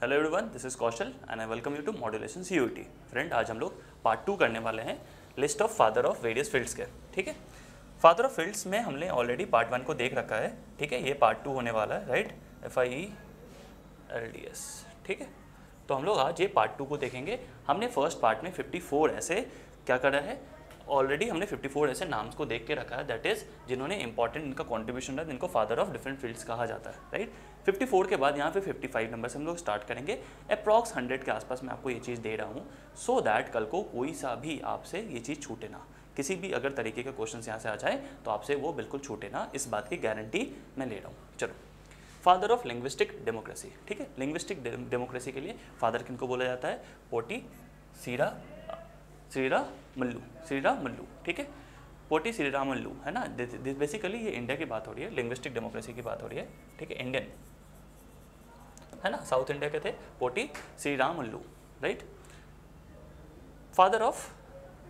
Hello everyone, this is Kaushal and I welcome you to modulation CUET। Friend, आज हम लोग part 2 करने वाले हैं list of father of various fields के। ठीक है, फादर ऑफ फील्ड्स में हमने ऑलरेडी पार्ट 1 को देख रखा है। ठीक है, ये पार्ट 2 होने वाला है, राइट, FIELDS। ठीक है, तो हम लोग आज ये पार्ट 2 को देखेंगे। हमने फर्स्ट पार्ट में 54 ऐसे क्या करा है, ऑलरेडी हमने 54 ऐसे नाम्स को देख के रखा है, दैट इज़ जिन्होंने इंपॉर्टेंट इनका कॉन्ट्रीब्यूशन है, जिनको फादर ऑफ डिफरेंट फील्ड्स कहा जाता है, राइट। 54 के बाद यहाँ पे 55 नंबर से हम लोग स्टार्ट करेंगे। अप्रॉक्स 100 के आसपास मैं आपको ये चीज़ दे रहा हूँ, सो दैट कल को कोई सा भी आपसे ये चीज़ छूटे ना। किसी भी अगर तरीके के क्वेश्चन यहाँ से आ जाए तो आपसे वो बिल्कुल छूटे ना, इस बात की गारंटी मैं ले रहा हूँ। चलो, फादर ऑफ लिंग्विस्टिक डेमोक्रेसी। ठीक है, लिंग्विस्टिक डेमोक्रेसी के लिए फादर किनको बोला जाता है? पोटी श्रीरामल्लू। ठीक है, पोटी श्रीरामल्लू, है ना। बेसिकली ये इंडिया की बात हो रही है, लिंग्विस्टिक डेमोक्रेसी की बात हो रही है। ठीक है, इंडियन, है ना, साउथ इंडिया के थे Potti Sriramulu, right. Father of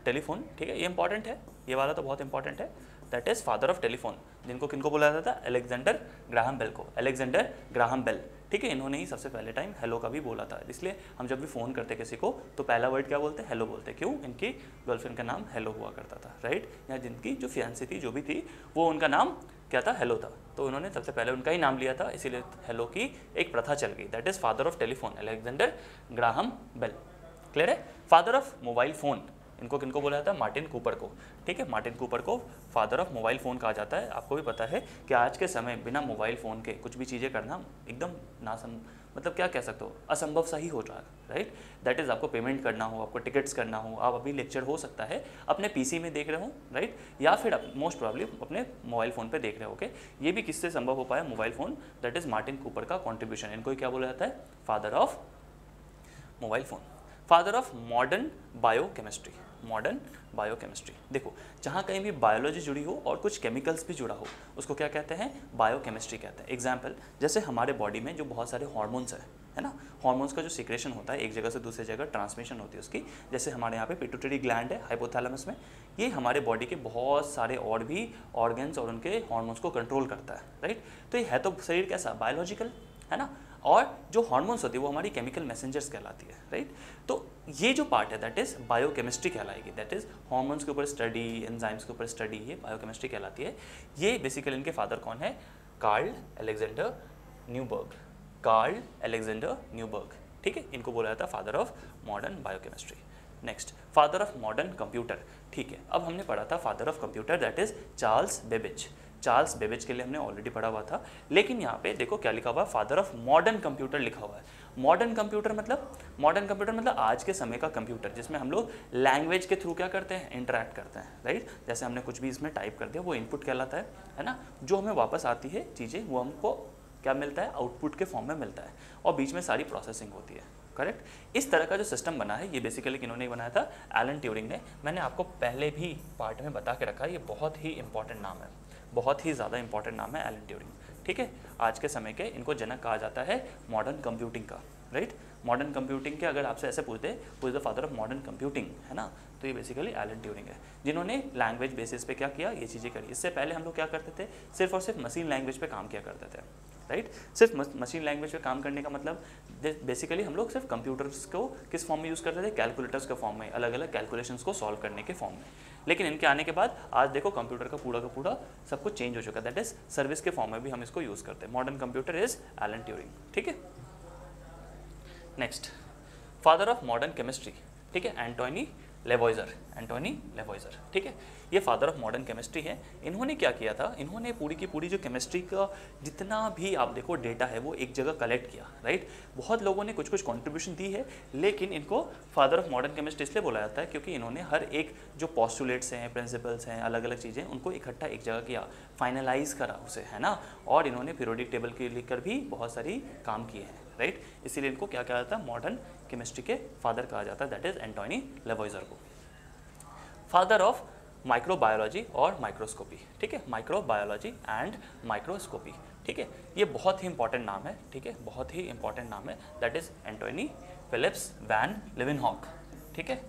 telephone, ठीक है, ये इंपॉर्टेंट है, ये वाला तो बहुत इंपॉर्टेंट है। That is father of telephone, जिनको किनको बोला जाता था? अलेक्जेंडर ग्राहम बेल को, अलेक्जेंडर ग्राहम बेल। ठीक है, इन्होंने ही सबसे पहले टाइम हेलो का भी बोला था। इसलिए हम जब भी फ़ोन करते किसी को तो पहला वर्ड क्या बोलते हैं? हेलो बोलते हैं। क्यों? इनकी गर्लफ्रेंड का नाम हेलो हुआ करता था, राइट। या जिनकी जो फियांसी थी, जो भी थी, वो उनका नाम क्या था? हेलो था। तो उन्होंने सबसे पहले उनका ही नाम लिया था, इसीलिए हेलो की एक प्रथा चल गई। That is father of telephone, Alexander Graham Bell. Clear है? फादर ऑफ मोबाइल फ़ोन, इनको किनको बोला जाता है? मार्टिन कूपर को। ठीक है, मार्टिन कूपर को फादर ऑफ मोबाइल फ़ोन कहा जाता है। आपको भी पता है कि आज के समय बिना मोबाइल फ़ोन के कुछ भी चीज़ें करना एकदम मतलब क्या कह सकते हो, असंभव सा ही हो रहा है, राइट। दैट इज़ आपको पेमेंट करना हो, आपको टिकट्स करना हो, आप अभी लेक्चर हो सकता है अपने PC में देख रहे हो, राइट, या फिर मोस्ट प्रॉब्ली अपने मोबाइल फ़ोन पे देख रहे हो। ओके, ये भी किससे संभव हो पाया? Mobile phone. That is Martin Cooper का कॉन्ट्रीब्यूशन। इनको ही क्या बोला जाता है? Father of mobile phone. Father of modern biochemistry, modern biochemistry. देखो, जहाँ कहीं भी बायोलॉजी जुड़ी हो और कुछ केमिकल्स भी जुड़ा हो, उसको क्या कहते हैं? बायोकेमिस्ट्री कहते हैं। एग्जाम्पल, जैसे हमारे बॉडी में जो बहुत सारे हॉर्मोन्स है ना, हॉर्मोन्स का जो सिक्रेशन होता है, एक जगह से दूसरी जगह ट्रांसमिशन होती है उसकी। जैसे हमारे यहाँ पे पिट्यूटरी ग्लैंड है हाइपोथैलेमस में, ये हमारे बॉडी के बहुत सारे और भी ऑर्गन्स और उनके हॉर्मोन्स को कंट्रोल करता है, राइट। तो ये है तो शरीर कैसा? बायोलॉजिकल, है ना। और जो हॉर्मोन्स होती है वो हमारी केमिकल मैसेंजर्स कहलाती है, राइट। तो ये जो पार्ट है दैट इज़ बायोकेमिस्ट्री कहलाएगी। दैट इज़ हॉर्मोन्स के ऊपर स्टडी, एंजाइम्स के ऊपर स्टडी, ये बायोकेमिस्ट्री कहलाती है। ये बेसिकली इनके फादर कौन है? Carl Alexander Neuberg, Carl Alexander Neuberg. ठीक है, इनको बोला जाता है father of modern biochemistry. Next, father of modern computer. ठीक है, अब हमने पढ़ा था father of computer that is Charles Babbage. Charles Babbage के लिए हमने ऑलरेडी पढ़ा हुआ था, लेकिन यहाँ पे देखो क्या लिखा हुआ है? फादर ऑफ मॉडर्न कंप्यूटर लिखा हुआ है। मॉडर्न कंप्यूटर मतलब आज के समय का कंप्यूटर, जिसमें हम लोग लैंग्वेज के थ्रू क्या करते हैं? इंटरेक्ट करते हैं, राइट। जैसे हमने कुछ भी इसमें टाइप कर दिया, वो इनपुट कहलाता है ना। जो हमें वापस आती है चीज़ें, वो हमको क्या मिलता है? आउटपुट के फॉर्म में मिलता है, और बीच में सारी प्रोसेसिंग होती है, करेक्ट। इस तरह का जो सिस्टम बना है, ये बेसिकली किन्होंने बनाया था? एलन ट्यूरिंग ने। मैंने आपको पहले भी पार्ट में बता के रखा है, ये बहुत ही इंपॉर्टेंट नाम है, बहुत ही ज़्यादा इंपॉर्टेंट नाम है एलन ट्यूरिंग। ठीक है, आज के समय के इनको जनक कहा जाता है मॉडर्न कंप्यूटिंग का, राइट। मॉडर्न कंप्यूटिंग के अगर आपसे ऐसे पूछते who is the father of modern computing, है ना, तो ये बेसिकली एलन ट्यूरिंग है, जिन्होंने लैंग्वेज बेसिस पे क्या किया? ये चीज़ें करी। इससे पहले हम लोग क्या करते थे? सिर्फ और सिर्फ मशीन लैंग्वेज पे काम किया करते थे, राइट। सिर्फ मशीन लैंग्वेज पे काम करने का मतलब बेसिकली हम लोग सिर्फ कंप्यूटर्स को किस फॉर्म में यूज़ करते थे? कैलकुलेटर्स के फॉर्म में, अलग अलग कैलकुलेशंस को सॉल्व करने के फॉर्म में। लेकिन इनके आने के बाद आज देखो कंप्यूटर का पूरा सब कुछ चेंज हो चुका है। दैट इज सर्विस के फॉर्म में भी हम इसको यूज़ करते हैं। Modern computer is Alan Turing. ठीक है, next, father of modern chemistry. ठीक है, एंटोनी लेवॉइजर, एंटोनी लेवॉइजर। ठीक है, ये फादर ऑफ मॉडर्न केमिस्ट्री है। इन्होंने क्या किया था? इन्होंने पूरी की पूरी जो केमिस्ट्री का जितना भी आप देखो डेटा है, वो एक जगह कलेक्ट किया, राइट। बहुत लोगों ने कुछ कुछ कंट्रीब्यूशन दी है, लेकिन इनको फादर ऑफ मॉडर्न केमिस्ट्री इसलिए बोला जाता है क्योंकि इन्होंने हर एक जो पॉस्टुलेट्स हैं, प्रिंसिपल्स हैं, अलग अलग चीज़ें, उनको इकट्ठा एक जगह किया, फाइनलाइज करा उसे, है ना। और इन्होंने पीरियोडिक टेबल के लेकर भी बहुत सारी काम किए हैं, राइट। इसीलिए इनको क्या कहा जाता है? मॉडर्न केमिस्ट्री के फादर कहा जाता है, दैट इज एंटोनी लेवॉइजर को। फादर ऑफ माइक्रोबायोलॉजी और माइक्रोस्कोपी। ठीक है, माइक्रोबायोलॉजी एंड माइक्रोस्कोपी। ठीक है, ये बहुत ही इंपॉर्टेंट नाम है, ठीक है, बहुत ही इंपॉर्टेंट नाम है। That is Antonie Philips van Leeuwenhoek. ठीक है,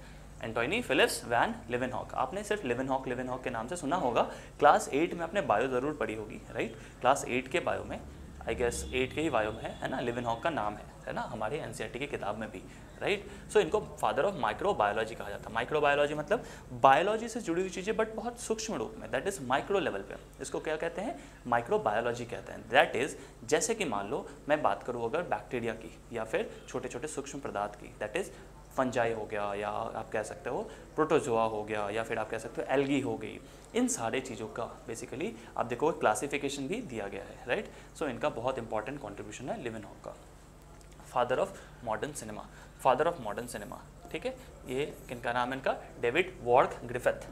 एंटोनी फिलिप्स वैन लिवेनहॉक। आपने सिर्फ लिवेनहॉक के नाम से सुना होगा, क्लास 8 में आपने बायो ज़रूर पढ़ी होगी, राइट। क्लास 8 के बायो में, आई गेस 8 के ही बायो में है ना, लिवेनहॉक का नाम है है ना, हमारे एनसीईआरटी की किताब में भी, राइट। सो इनको फादर ऑफ माइक्रोबायोलॉजी कहा जाता है। माइक्रोबायोलॉजी मतलब बायोलॉजी से जुड़ी हुई चीज़ें बट बहुत सूक्ष्म रूप में, दैट इज़ माइक्रो लेवल पे, इसको क्या कहते हैं, माइक्रोबायोलॉजी कहते हैं। दैट इज़ जैसे कि मान लो मैं बात करूँ अगर बैक्टीरिया की या फिर छोटे छोटे सूक्ष्म पदार्थ की, दैट इज़ फंजाई हो गया, या आप कह सकते हो प्रोटोजोआ हो गया, या फिर आप कह सकते हो एल्गी हो गई, इन सारे चीज़ों का बेसिकली आप देखो क्लासिफिकेशन भी दिया गया है, राइट। सो इनका बहुत इंपॉर्टेंट कॉन्ट्रीब्यूशन है लिवेनहॉक का। Father of modern cinema, father of modern cinema, ठीक है, ये किनका नाम है, इनका डेविड वॉर्क ग्रिफिथ,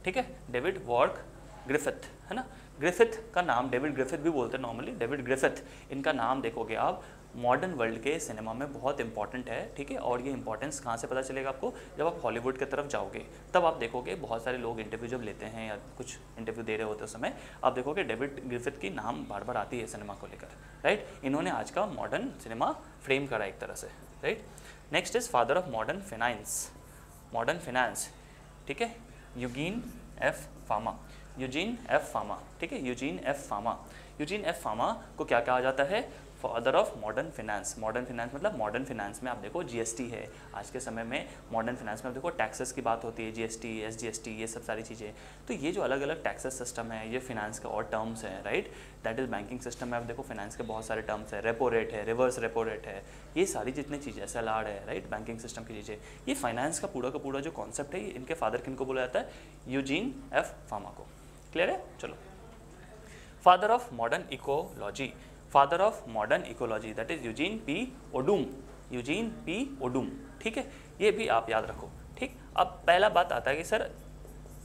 ठीक है, डेविड वॉर्क ग्रिफिथ, है ना। ग्रिफिथ का नाम डेविड ग्रिफिथ भी बोलते हैं नॉर्मली, डेविड ग्रिफिथ, इनका नाम देखोगे आप मॉडर्न वर्ल्ड के सिनेमा में बहुत इंपॉर्टेंट है, ठीक है। और ये इंपॉर्टेंस कहाँ से पता चलेगा आपको, जब आप हॉलीवुड की तरफ जाओगे तब आप देखोगे बहुत सारे लोग इंटरव्यू जब लेते हैं या कुछ इंटरव्यू दे रहे होते उस समय आप देखोगे डेविड ग्रिफिथ की नाम बार बार आती है सिनेमा को लेकर, राइट। इन्होंने आज का मॉडर्न सिनेमा फ्रेम करा एक तरह से, right. Next is father of modern finance, modern finance, ठीक है, यूजीन एफ फामा, यूजीन एफ फामा, ठीक है, यूजीन एफ फामा, यूजीन एफ फामा को क्या कहा जाता है, father of modern finance. Modern finance मतलब मॉडर्न फाइनेंस में आप देखो जीएसटी है, आज के समय में मॉडर्न फाइनेंस में आप देखो टैक्सेस की बात होती है, जीएसटी, एसजीएसटी, ये सब सारी चीज़ें। तो ये जो अलग अलग टैक्सेस सिस्टम है, ये फाइनेंस का और टर्म्स हैं, right. That is banking system में आप देखो फाइनेंस के बहुत सारे टर्म्स है, रेपो रेट है, रिवर्स रेपो रेट है, ये सारी जितनी चीज़ें, एसएलआर है, राइट, बैंकिंग सिस्टम की चीज़ें, ये फाइनेंस का पूरा जो कॉन्सेप्ट है, इनके फादर किनको बोला जाता है, यूजीन एफ फामा को। क्लियर है, चलो। Father of modern ecology, father of modern ecology that is Eugene P Odum, Eugene P Odum, ठीक है, ये भी आप याद रखो, ठीक। अब पहला बात आता है कि सर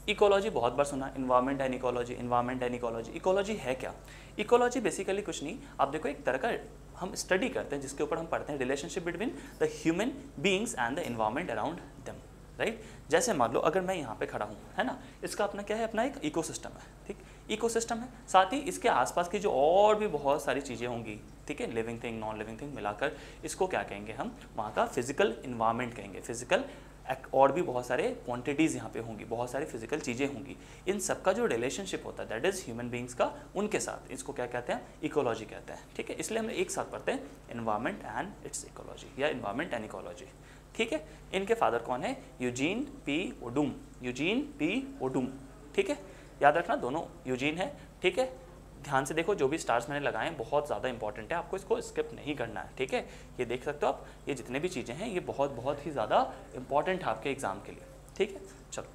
इकोलॉजी बहुत बार सुना, environment and ecology, environment and ecology, ecology है क्या। इकोलॉजी बेसिकली कुछ नहीं, आप देखो एक तरह का हम स्टडी करते हैं जिसके ऊपर हम पढ़ते हैं relationship between the human beings and the environment around them, right. जैसे मान लो अगर मैं यहाँ पे खड़ा हूँ, है ना, इसका अपना क्या है, अपना एक इकोसिस्टम है, ठीक, इकोसिस्टम है, साथ ही इसके आसपास की जो और भी बहुत सारी चीज़ें होंगी, ठीक है, living thing, non living thing मिलाकर इसको क्या कहेंगे हम, वहाँ का फिजिकल इन्वायरमेंट कहेंगे, फिजिकल और भी बहुत सारे क्वांटिटीज़ यहाँ पे होंगी, बहुत सारी फिजिकल चीज़ें होंगी, इन सब का जो रिलेशनशिप होता है दैट इज़ ह्यूमन बींग्स का उनके साथ, इसको क्या कहते हैं, इकोलॉजी कहते हैं, ठीक है। इसलिए हम एक साथ पढ़ते हैं इन्वायरमेंट एंड इट्स इकोलॉजी या इन्वायरमेंट एंड इकोलॉजी, ठीक है। इनके फादर कौन है, Eugene P Odum, Eugene P Odum, ठीक है, याद रखना दोनों यूजीन है, ठीक है। ध्यान से देखो जो भी स्टार्स मैंने लगाए हैं बहुत ज़्यादा इंपॉर्टेंट है, आपको इसको स्किप नहीं करना है, ठीक है। ये देख सकते हो आप, ये जितने भी चीज़ें हैं ये बहुत ही ज़्यादा इंपॉर्टेंट है आपके एग्जाम के लिए, ठीक है। चलो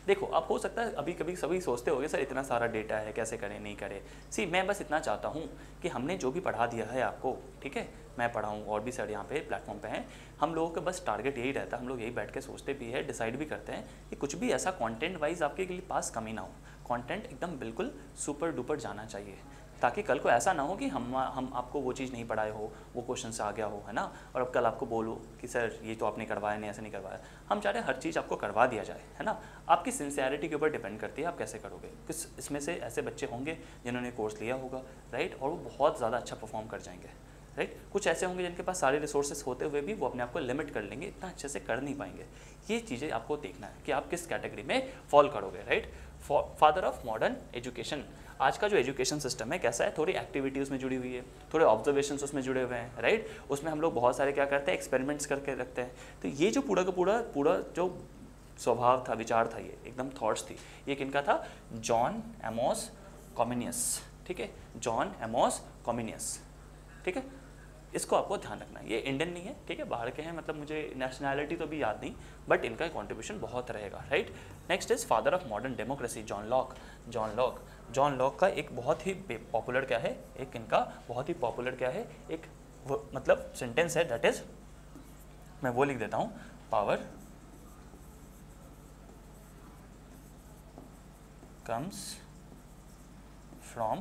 देखो, अब हो सकता है अभी कभी सभी सोचते होंगे सर इतना सारा डेटा है कैसे करें नहीं करें। सी मैं बस इतना चाहता हूँ कि हमने जो भी पढ़ा दिया है आपको, ठीक है, मैं पढ़ाऊँ और भी सर यहाँ पे प्लेटफॉर्म पे हैं, हम लोगों का बस टारगेट यही रहता है, हम लोग यही बैठ के सोचते भी है, डिसाइड भी करते हैं कि कुछ भी ऐसा कंटेंट वाइज आपके लिए पास कमी ना हो, कंटेंट एकदम बिल्कुल सुपर डुपर जाना चाहिए, ताकि कल को ऐसा ना हो कि हम आपको वो चीज़ नहीं पढ़ाए हो, वो क्वेश्चन से आ गया हो, है ना, और अब कल आपको बोलो कि सर ये तो आपने करवाया नहीं, ऐसे नहीं करवाया। हम चाह रहे हैं हर चीज़ आपको करवा दिया जाए, है ना। आपकी सिंसियरिटी के ऊपर डिपेंड करती है आप कैसे करोगे। किस इसमें से ऐसे बच्चे होंगे जिन्होंने कोर्स लिया होगा, राइट, और वो बहुत ज़्यादा अच्छा परफॉर्म कर जाएंगे, राइट। कुछ ऐसे होंगे जिनके पास सारे रिसोर्सेज होते हुए भी वो अपने आप को लिमिट कर लेंगे, इतना अच्छे से कर नहीं पाएंगे। ये चीज़ें आपको देखना है कि आप किस कैटेगरी में फॉल करोगे, right. Father of modern education, आज का जो एजुकेशन सिस्टम है कैसा है, थोड़ी एक्टिविटी उसमें जुड़ी हुई है, थोड़े ऑब्जर्वेशंस उसमें जुड़े हुए हैं, राइट। उसमें हम लोग बहुत सारे क्या करते हैं, एक्सपेरिमेंट्स करके रखते हैं। तो ये जो पूरा का पूरा जो स्वभाव था, विचार था, ये एकदम थॉट्स थी, ये किनका था, जॉन एमोस कॉमिनियस, ठीक है, जॉन एमोस कॉमिनियस, ठीक है। इसको आपको ध्यान रखना है, ये इंडियन नहीं है, ठीक है, बाहर के हैं, मतलब मुझे नेशनैलिटी तो भी याद नहीं, बट इनका कंट्रीब्यूशन बहुत रहेगा, right. Next is father of modern democracy, John Locke. John Locke का एक बहुत ही पॉपुलर क्या है, एक इनका बहुत ही पॉपुलर क्या है, एक मतलब सेंटेंस है, दैट इज, मैं वो लिख देता हूँ, पावर कम्स फ्रॉम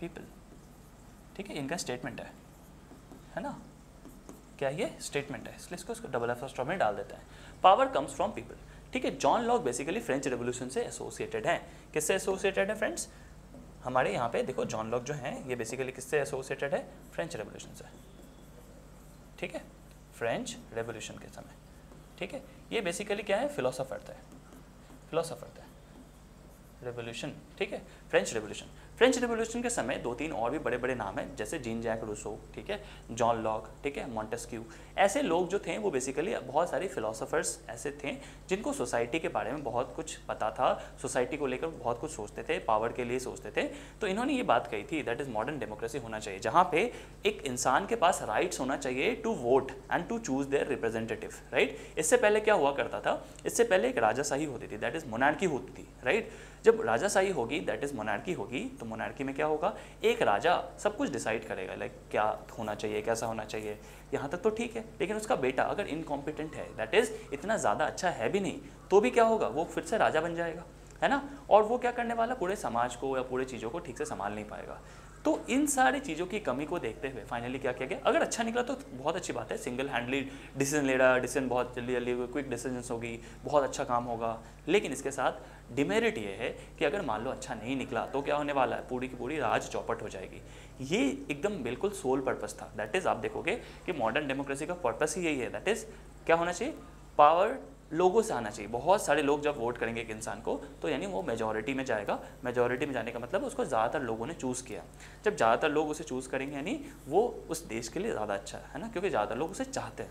पीपल, ठीक है, इनका स्टेटमेंट है ना, क्या ये स्टेटमेंट है, इसलिए इसको डबल एफ स्टॉप में डाल देते हैं, पावर कम्स फ्रॉम पीपल, ठीक है। John Locke basically French revolution से एसोसिएटेड हैं, किससे एसोसिएटेड है फ्रेंड्स, हमारे यहाँ पे देखो जॉन लॉक जो हैं ये बेसिकली किससे एसोसिएटेड है, फ्रेंच रेवोल्यूशन से, ठीक है, फ्रेंच रेवोल्यूशन के समय, ठीक है। ये बेसिकली क्या है, फिलोसोफर थे, रेवोल्यूशन, ठीक है, फ्रेंच रेवोल्यूशन। फ्रेंच रिवॉल्यूशन के समय 2-3 और भी बड़े बड़े नाम हैं, जैसे जीन जैक रूसो, ठीक है, जॉन लॉक, ठीक है, मॉन्टेस्क्यू। ऐसे लोग जो थे वो बेसिकली बहुत सारे फिलोसोफर्स ऐसे थे जिनको सोसाइटी के बारे में बहुत कुछ पता था, सोसाइटी को लेकर बहुत कुछ सोचते थे, पावर के लिए सोचते थे। तो इन्होंने ये बात कही थी दैट इज मॉडर्न डेमोक्रेसी होना चाहिए, जहाँ पे एक इंसान के पास राइट्स होना चाहिए to vote and to choose their representative, right. इससे पहले क्या हुआ करता था, इससे पहले एक राजाशाही होती थी, दैट इज मोनार्की होती थी, राइट। जब राजाशाही होगी, दैट इज मोनार्की होगी, तो मोनार्की में क्या होगा, एक राजा सब कुछ डिसाइड करेगा, लाइक क्या होना चाहिए, कैसा होना चाहिए, यहाँ तक तो ठीक है। लेकिन उसका बेटा अगर इनकॉम्पिटेंट है, दैट इज इतना ज़्यादा अच्छा है भी नहीं, तो भी क्या होगा, वो फिर से राजा बन जाएगा, है ना। और वो क्या करने वाला, पूरे समाज को या पूरे चीज़ों को ठीक से संभाल नहीं पाएगा। तो इन सारी चीज़ों की कमी को देखते हुए फाइनली क्या किया गया, अगर अच्छा निकला तो बहुत अच्छी बात है, सिंगल हैंडली डिसीजन ले रहा, डिसीजन बहुत जल्दी जल्दी क्विक डिसीजंस होगी, बहुत अच्छा काम होगा। लेकिन इसके साथ डिमेरिट ये है कि अगर मान लो अच्छा नहीं निकला तो क्या होने वाला है, पूरी की पूरी राज चौपट हो जाएगी। ये एकदम बिल्कुल सोल पर्पस था, दैट इज़ आप देखोगे कि मॉडर्न डेमोक्रेसी का पर्पस ही यही है, दैट इज़ क्या होना चाहिए, पावर लोगों से आना चाहिए। बहुत सारे लोग जब वोट करेंगे एक इंसान को, तो यानी वो मेजॉरिटी में जाएगा। मेजॉरिटी में जाने का मतलब उसको ज़्यादातर लोगों ने चूज़ किया। जब ज़्यादातर लोग उसे चूज़ करेंगे यानी वो उस देश के लिए ज़्यादा अच्छा है ना, क्योंकि ज़्यादातर लोग उसे चाहते हैं।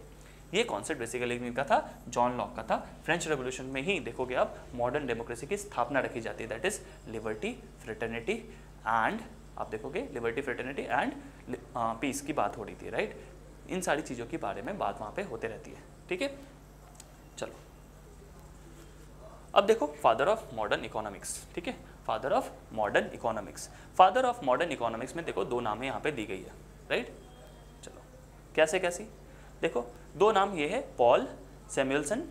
ये कॉन्सेप्ट बेसिकली इनका था, जॉन लॉक का था। फ्रेंच रेवोल्यूशन में ही देखोगे आप मॉडर्न डेमोक्रेसी की स्थापना रखी जाती है, that is liberty, fraternity and, आप देखोगे लिबर्टी, फ्रेटर्निटी एंड पीस की बात हो रही थी, राइट। इन सारी चीज़ों के बारे में बात वहाँ पे होते रहती है, ठीक है। चलो अब देखो फादर ऑफ मॉडर्न इकोनॉमिक्स, ठीक है, father of modern economics. Father of modern economics में देखो 2 नामें यहाँ पे दी गई है, राइट। चलो कैसे कैसी, देखो 2 नाम ये है, पॉल सैमुएल्सन,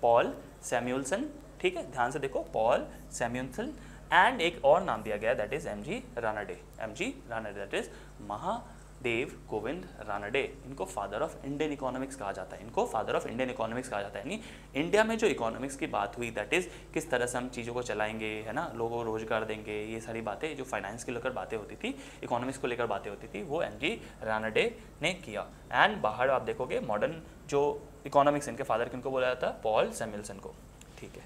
पॉल सैमुएल्सन, ठीक है, ध्यान से देखो, पॉल सैमुएल्सन। एंड एक और नाम दिया गया, that is MG Ranade, MG Ranade, that is Mahadev Govind Ranade. इनको फादर ऑफ इंडियन इकोनॉमिक्स कहा जाता है, इनको फादर ऑफ इंडियन इकोनॉमिक्स कहा जाता है। यानी इंडिया में जो इकोनॉमिक्स की बात हुई, दैट इज किस तरह से हम चीज़ों को चलाएंगे, है ना, लोगों को रोजगार देंगे, ये सारी बातें जो फाइनेंस को लेकर बातें होती थी, इकोनॉमिक्स को लेकर बातें होती थी, वो एमजी रानडे ने किया। एंड बाहर आप देखोगे मॉडर्न जो इकोनॉमिक्स, इनके फादर किनको बोला जाता है, पॉल सैमुएल्सन को, ठीक है।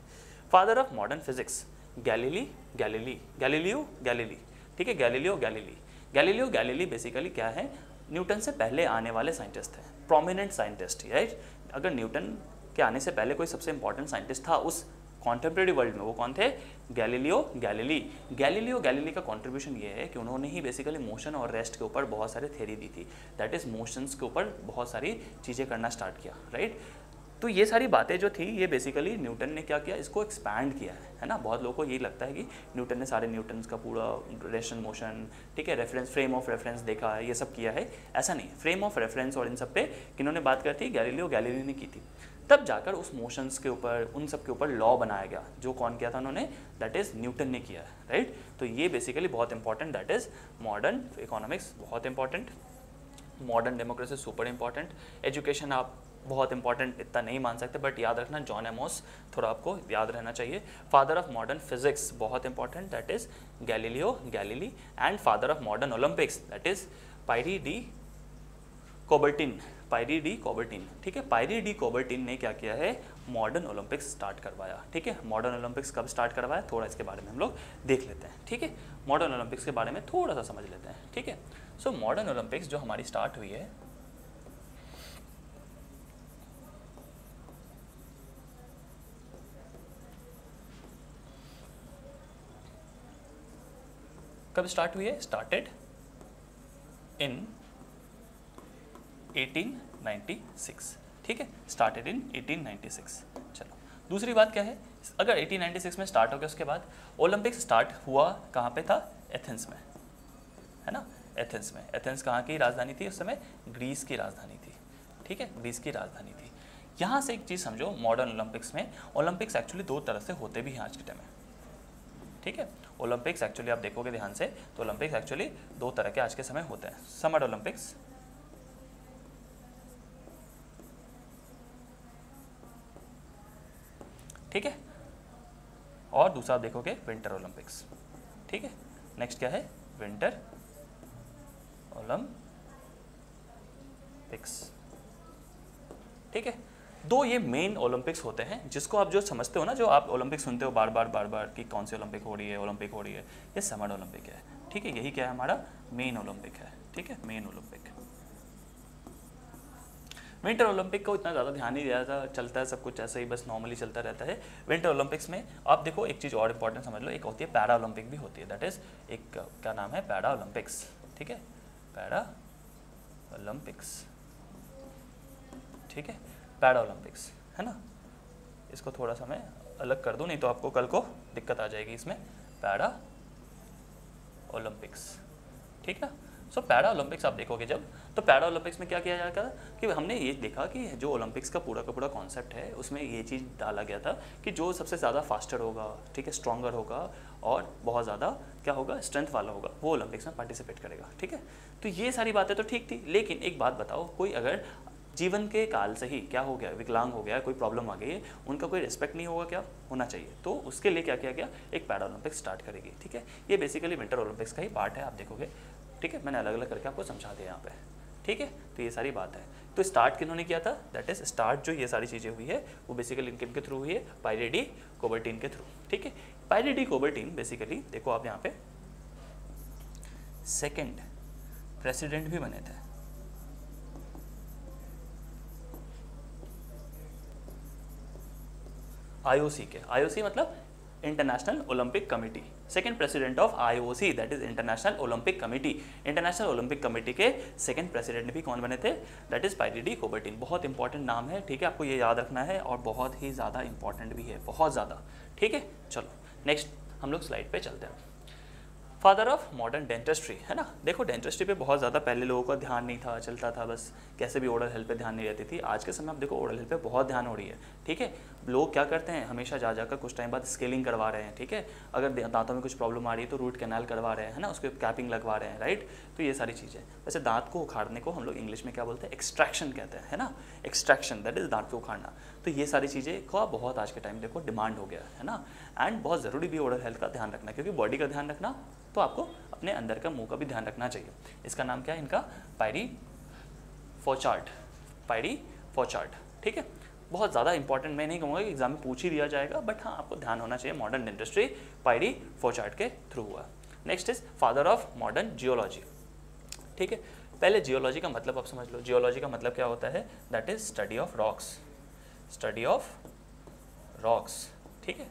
Father of modern physics, Galileo Galilei, ठीक है, Galileo Galilei. Galileo Galilei basically क्या है, न्यूटन से पहले आने वाले साइंटिस्ट हैं, प्रोमिनेंट साइंटिस्ट, राइट। अगर न्यूटन के आने से पहले कोई सबसे इंपॉर्टेंट साइंटिस्ट था उस कॉन्टेम्प्रेरी वर्ल्ड में, वो कौन थे, गैलीलियो गैलीली। गैलीलियो गैलीली का कंट्रीब्यूशन ये है कि उन्होंने ही बेसिकली मोशन और रेस्ट के ऊपर बहुत सारे थ्योरी दी थी, दैट इज मोशंस के ऊपर बहुत सारी चीज़ें करना स्टार्ट किया, राइट। तो ये सारी बातें जो थी, ये बेसिकली न्यूटन ने क्या किया, इसको एक्सपैंड किया है ना। बहुत लोगों को ये लगता है कि न्यूटन ने सारे न्यूटन का पूरा रेशन मोशन, ठीक है, रेफरेंस, फ्रेम ऑफ रेफरेंस देखा है, ये सब किया है, ऐसा नहीं। फ्रेम ऑफ रेफरेंस और इन सब पे किन्होंने बात करती है, गैलीलियो गैलीली ने की थी। तब जाकर उस मोशंस के ऊपर, उन सब के ऊपर लॉ बनाया गया, जो कौन किया था उन्होंने, दैट इज़ न्यूटन ने किया है, राइट। तो ये बेसिकली बहुत important, that is modern economics बहुत important, modern democracy super important. Education आप बहुत इंपॉर्टेंट इतना नहीं मान सकते, बट याद रखना जॉन एमोस थोड़ा आपको याद रहना चाहिए। फादर ऑफ मॉडर्न फिजिक्स बहुत important, that is Galileo Galilei. And father of modern Olympics, that is पायरी डी कोबर्टिन, पायरी डी कोबर्टिन, ठीक है। पायरी डी कोबर्टिन ने क्या किया है, मॉडर्न ओलंपिक्स स्टार्ट करवाया, ठीक है। मॉडर्न ओलंपिक्स कब स्टार्ट करवाया, थोड़ा इसके बारे में हम लोग देख लेते हैं, ठीक है। मॉडर्न ओलंपिक्स के बारे में थोड़ा सा समझ लेते हैं, ठीक है। सो मॉडर्न ओलंपिक्स जो हमारी स्टार्ट हुई है, कब स्टार्ट हुई है, स्टार्टेड इन 1896, ठीक है, स्टार्टेड इन 1896। चलो दूसरी बात क्या है, अगर 1896 में स्टार्ट हो गया, उसके बाद ओलंपिक्स स्टार्ट हुआ कहाँ पे था, एथेंस में, है ना, एथेंस में। एथेंस कहाँ की राजधानी थी उस समय, ग्रीस की राजधानी थी, ठीक है, ग्रीस की राजधानी थी। यहाँ से एक चीज़ समझो, मॉडर्न ओलंपिक्स में, ओलंपिक्स एक्चुअली 2 तरह से होते भी हैं आज के टाइम में, ठीक है। ओलंपिक्स एक्चुअली आप देखोगे ध्यान से, तो ओलंपिक्स एक्चुअली 2 तरह के आज के समय होते हैं, समर ओलंपिक्स, ठीक है, और दूसरा आप देखोगे विंटर ओलंपिक्स, ठीक है। नेक्स्ट क्या है, विंटर ओलंपिक्स, ठीक है। 2 ये मेन ओलंपिक्स होते हैं, जिसको आप जो समझते हो ना, जो आप ओलंपिक सुनते हो बार बार कि कौन सी ओलंपिक हो रही है, ओलंपिक हो रही है, ये समर ओलंपिक है, ठीक ठीक है, यही क्या है हमारा मेन ओलंपिक है, ठीक है, मेन ओलंपिक। विंटर ओलंपिक को इतना ज़्यादा ध्यान नहीं दिया जाता, चलता है सब कुछ ऐसे ही बस नॉर्मली चलता रहता है। विंटर ओलंपिक्स में आप देखो एक चीज़ और इंपॉर्टेंट समझ लो, एक होती है पैरा ओलंपिक भी होती है, दैट इज एक क्या नाम है, पैरा ओलंपिक्स, ठीक है, पैरा ओलंपिक्स, ठीक है, पैरा ओलंपिक्स है ना। इसको थोड़ा सा मैं अलग कर दूं, नहीं तो आपको कल को दिक्कत आ जाएगी इसमें, पैरा ओलंपिक्स, ठीक है। सो पैरा ओलंपिक्स आप देखोगे जब, तो पैरा ओलंपिक्स में क्या किया जाएगा कि हमने ये देखा कि जो ओलंपिक्स का पूरा कॉन्सेप्ट है उसमें ये चीज़ डाला गया था कि जो सबसे ज़्यादा फास्टर होगा, ठीक है, स्ट्रॉन्गर होगा और बहुत ज़्यादा क्या होगा, स्ट्रेंथ वाला होगा, वो ओलंपिक्स में पार्टिसिपेट करेगा, ठीक है। तो ये सारी बातें तो ठीक थी, लेकिन एक बात बताओ, कोई अगर जीवन के काल से ही क्या हो गया, विकलांग हो गया, कोई प्रॉब्लम आ गई है, उनका कोई रिस्पेक्ट नहीं होगा, क्या होना चाहिए, तो उसके लिए क्या किया गया, एक पैरा ओलंपिक्स स्टार्ट करेगी, ठीक है। ये बेसिकली विंटर ओलंपिक्स का ही पार्ट है, आप देखोगे, ठीक है, मैंने अलग अलग करके आपको समझा दिया यहाँ पे, ठीक है। तो ये सारी बात है। तो स्टार्ट किन्होंने किया था, दैट इज स्टार्ट जो ये सारी चीज़ें हुई है वो बेसिकली इनके थ्रू हुई है, पायरी डी कुबर्टिन के थ्रू, ठीक है। पायरी डी कुबर्टिन बेसिकली देखो आप यहाँ पे सेकेंड प्रेसिडेंट भी बने थे, आईओसी के, आईओसी मतलब international Olympic committee, second president of IOC that is international Olympic committee. International Olympic committee के सेकंड प्रेसिडेंट भी कौन बने थे, दैट इज पायरी डी कुबर्टिन। बहुत इंपॉर्टेंट नाम है, ठीक है, आपको ये याद रखना है और बहुत ही ज़्यादा इंपॉर्टेंट भी है, बहुत ज़्यादा, ठीक है। चलो नेक्स्ट हम लोग स्लाइड पे चलते हैं। फादर ऑफ मॉडर्न डेंटिस्ट्री, है ना। देखो डेंटिस्ट्री पे बहुत ज़्यादा पहले लोगों का ध्यान नहीं था, चलता था बस कैसे भी, ओरल हेल्थ पे ध्यान नहीं रहती थी। आज के समय आप देखो ओरल हेल्थ पे बहुत ध्यान हो रही है, ठीक है। लोग क्या करते हैं, हमेशा जा जाकर कुछ टाइम बाद स्केलिंग करवा रहे हैं, ठीक है। अगर दांतों में कुछ प्रॉब्लम आ रही है तो रूट कैनाल करवा रहे हैं, है ना, उसके कैपिंग लगवा रहे हैं, राइट। तो ये सारी चीज़ें, वैसे दांत को उखाड़ने को हम लोग इंग्लिश में क्या बोलते हैं, एक्सट्रैक्शन कहते हैं, है ना, एक्सट्रैक्शन दैट इज दांत को उखाड़ना। तो ये सारी चीज़ें का बहुत आज के टाइम देखो डिमांड हो गया है ना, एंड बहुत ज़रूरी भी ओरल हेल्थ का ध्यान रखना, क्योंकि बॉडी का ध्यान रखना तो आपको अपने अंदर का मुंह का भी ध्यान रखना चाहिए। इसका नाम क्या है इनका, पायरी फोचार्ट, पायरी फोचार्ट, ठीक है। बहुत ज़्यादा इंपॉर्टेंट मैं नहीं कहूँगा कि एग्जाम में पूछ ही दिया जाएगा, बट हाँ आपको ध्यान होना चाहिए, मॉडर्न डेंटिस्ट्री पायरी फोचार्ट के थ्रू हुआ। Next is father of modern geology, ठीक है। पहले जियोलॉजी का मतलब आप समझ लो, जियोलॉजी का मतलब क्या होता है, that is study of rocks, study of rocks, ठीक है।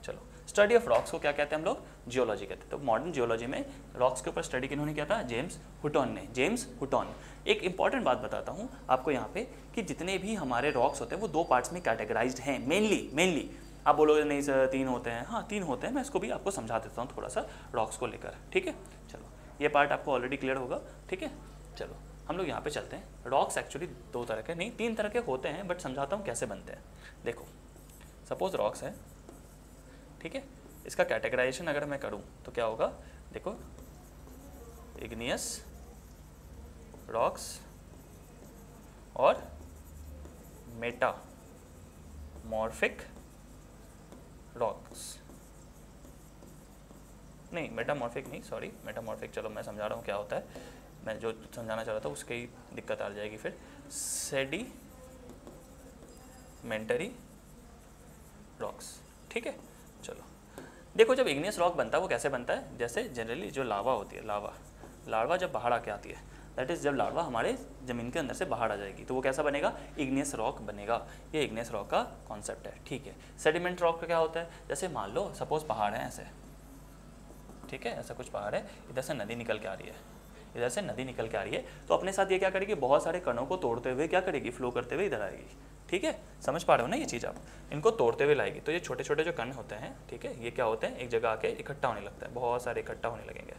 चलो स्टडी ऑफ रॉक्स को क्या कहते हैं हम लोग, जियोलॉजी कहते हैं। तो मॉडर्न जियोलॉजी में रॉक्स के ऊपर स्टडी किन्होंने किया था, जेम्स हुटॉन ने, जेम्स हुटॉन। एक इंपॉर्टेंट बात बताता हूँ आपको यहाँ पे कि जितने भी हमारे रॉक्स होते हैं वो दो पार्ट्स में कैटेगराइज्ड हैं, मेनली आप बोलोगे नहीं सर 3 होते हैं, हाँ 3 होते हैं, मैं इसको भी आपको समझा देता हूँ थोड़ा सा रॉक्स को लेकर, ठीक है। चलो ये पार्ट आपको ऑलरेडी क्लियर होगा, ठीक है। चलो हम लोग यहाँ पे चलते हैं। रॉक्स एक्चुअली 2 तरह के नहीं 3 तरह के होते हैं, बट समझाता हूँ कैसे बनते हैं। देखो सपोज रॉक्स है, ठीक है, इसका कैटेगराइजेशन अगर मैं करूं तो क्या होगा, देखो इग्नियस रॉक्स और मेटामॉर्फिक रॉक्स, नहीं मेटामॉर्फिक नहीं, सॉरी मेटामॉर्फिक, चलो मैं समझा रहा हूँ क्या होता है, मैं जो समझाना चाह रहा था उसकी ही दिक्कत आ जाएगी फिर। सेडिमेंटरी रॉक्स, ठीक है। चलो देखो जब इग्नियस रॉक बनता है वो कैसे बनता है, जैसे जनरली जो लावा होती है, लावा जब बाहर आके आती है, दैट इज़ जब लावा हमारे ज़मीन के अंदर से बाहर आ जाएगी तो वो कैसा बनेगा, इग्नियस रॉक बनेगा। ये इग्नियस रॉक का कॉन्सेप्ट है, ठीक है। सेडिमेंट रॉक का क्या होता है, जैसे मान लो सपोज पहाड़ है ऐसे, ठीक है, ऐसा कुछ पहाड़ है, इधर से नदी निकल के आ रही है, इधर से नदी निकल के आ रही है, तो अपने साथ ये क्या करेगी, बहुत सारे कणों को तोड़ते हुए क्या करेगी, फ्लो करते हुए इधर आएगी, ठीक है। समझ पा रहे हो ना ये चीज़ आप, इनको तोड़ते हुए लाएगी। तो ये छोटे छोटे जो कण होते हैं, ठीक है, ये क्या होते हैं, एक जगह आके इकट्ठा होने लगता है, बहुत सारे इकट्ठा होने लगेंगे,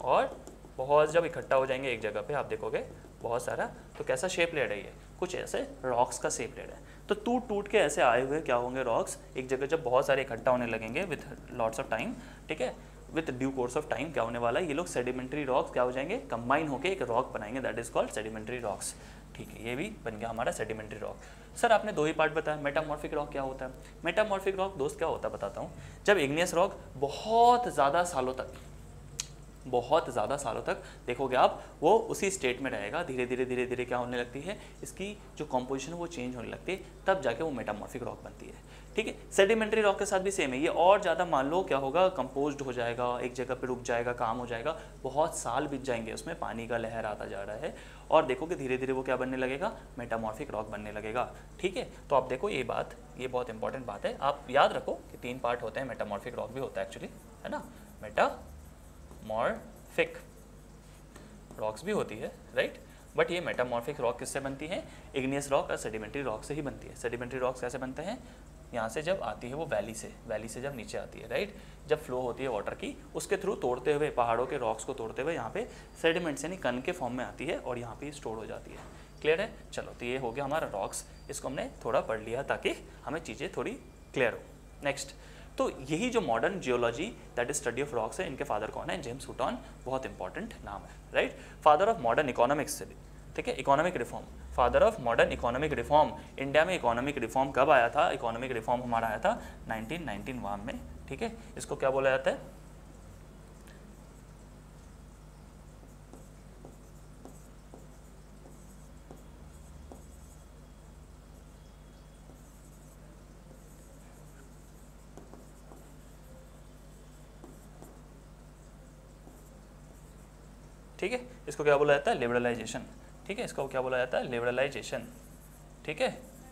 और बहुत जब इकट्ठा हो जाएंगे एक जगह पे आप देखोगे बहुत सारा, तो कैसा शेप ले रही है, कुछ ऐसे रॉक्स का शेप ले रहा है। तो टूट टूट के ऐसे आए हुए क्या होंगे रॉक्स, एक जगह जब बहुत सारे इकट्ठा होने लगेंगे विथ लॉट्स ऑफ टाइम, ठीक है, with due course of time क्या होने वाला है, ये लोग सेडिमेंट्री रॉक्स क्या हो जाएंगे, कंबाइन होकर एक रॉक बनाएंगे, that is called sedimentary rocks, ठीक है। ये भी बन गया हमारा सेडिमेंट्री रॉक। सर आपने 2 ही पार्ट बताया, मेटामॉर्फिक रॉक क्या होता है, मेटामॉर्फिक रॉक दोस्त क्या होता है बताता हूँ, जब इग्नियस रॉक बहुत ज़्यादा सालों तक देखोगे आप वो उसी स्टेट में रहेगा, धीरे धीरे क्या होने लगती है, इसकी जो कॉम्पोजिशन है वो चेंज होने लगती है, तब जाके वो मेटामॉर्फिक रॉक बनती है, ठीक है। सेडिमेंट्री रॉक के साथ भी सेम है, ये और ज़्यादा मान लो क्या होगा, कंपोज्ड हो जाएगा, एक जगह पे रुक जाएगा, काम हो जाएगा, बहुत साल बीत जाएंगे, उसमें पानी का लहर आता जा रहा है और देखो कि धीरे धीरे वो क्या बनने लगेगा, मेटामॉर्फिक रॉक बनने लगेगा। ठीक है, तो आप देखो ये बात, ये बहुत इंपॉर्टेंट बात है, आप याद रखो कि 3 पार्ट होते हैं, मेटामॉर्फिक रॉक भी होता है एक्चुअली, है ना, मेटामॉर्फिक रॉक्स भी होती है, राइट। बट ये मेटामॉर्फिक रॉक किससे बनती है, इग्नियस रॉक और सेडिमेंट्री रॉक से ही बनती है। सेडिमेंट्री रॉक्स कैसे बनते हैं, यहाँ से जब आती है वो वैली से जब नीचे आती है, राइट, जब फ्लो होती है वाटर की, उसके थ्रू तोड़ते हुए, पहाड़ों के रॉक्स को तोड़ते हुए यहाँ पे सेडिमेंट्स यानी कण के फॉर्म में आती है और यहाँ पे स्टोर हो जाती है। क्लियर है, चलो तो ये हो गया हमारा रॉक्स, इसको हमने थोड़ा पढ़ लिया ताकि हमें चीज़ें थोड़ी क्लियर हो। नेक्स्ट, तो यही जो modern geology that is study of rocks है, इनके फादर कौन है, जेम्स हुटॉन, बहुत इंपॉर्टेंट नाम है, right. Father of modern economics, ठीक है, economic reform, father of modern economic reform. India में इकोनॉमिक रिफॉर्म कब आया था, इकोनॉमिक रिफॉर्म हमारा आया था 1991 में, ठीक है। इसको क्या बोला जाता है, ठीक है, इसको क्या बोला जाता है, लिबरलाइजेशन, ठीक है, इसको क्या बोला जाता है, लिबरलाइजेशन, ठीक है।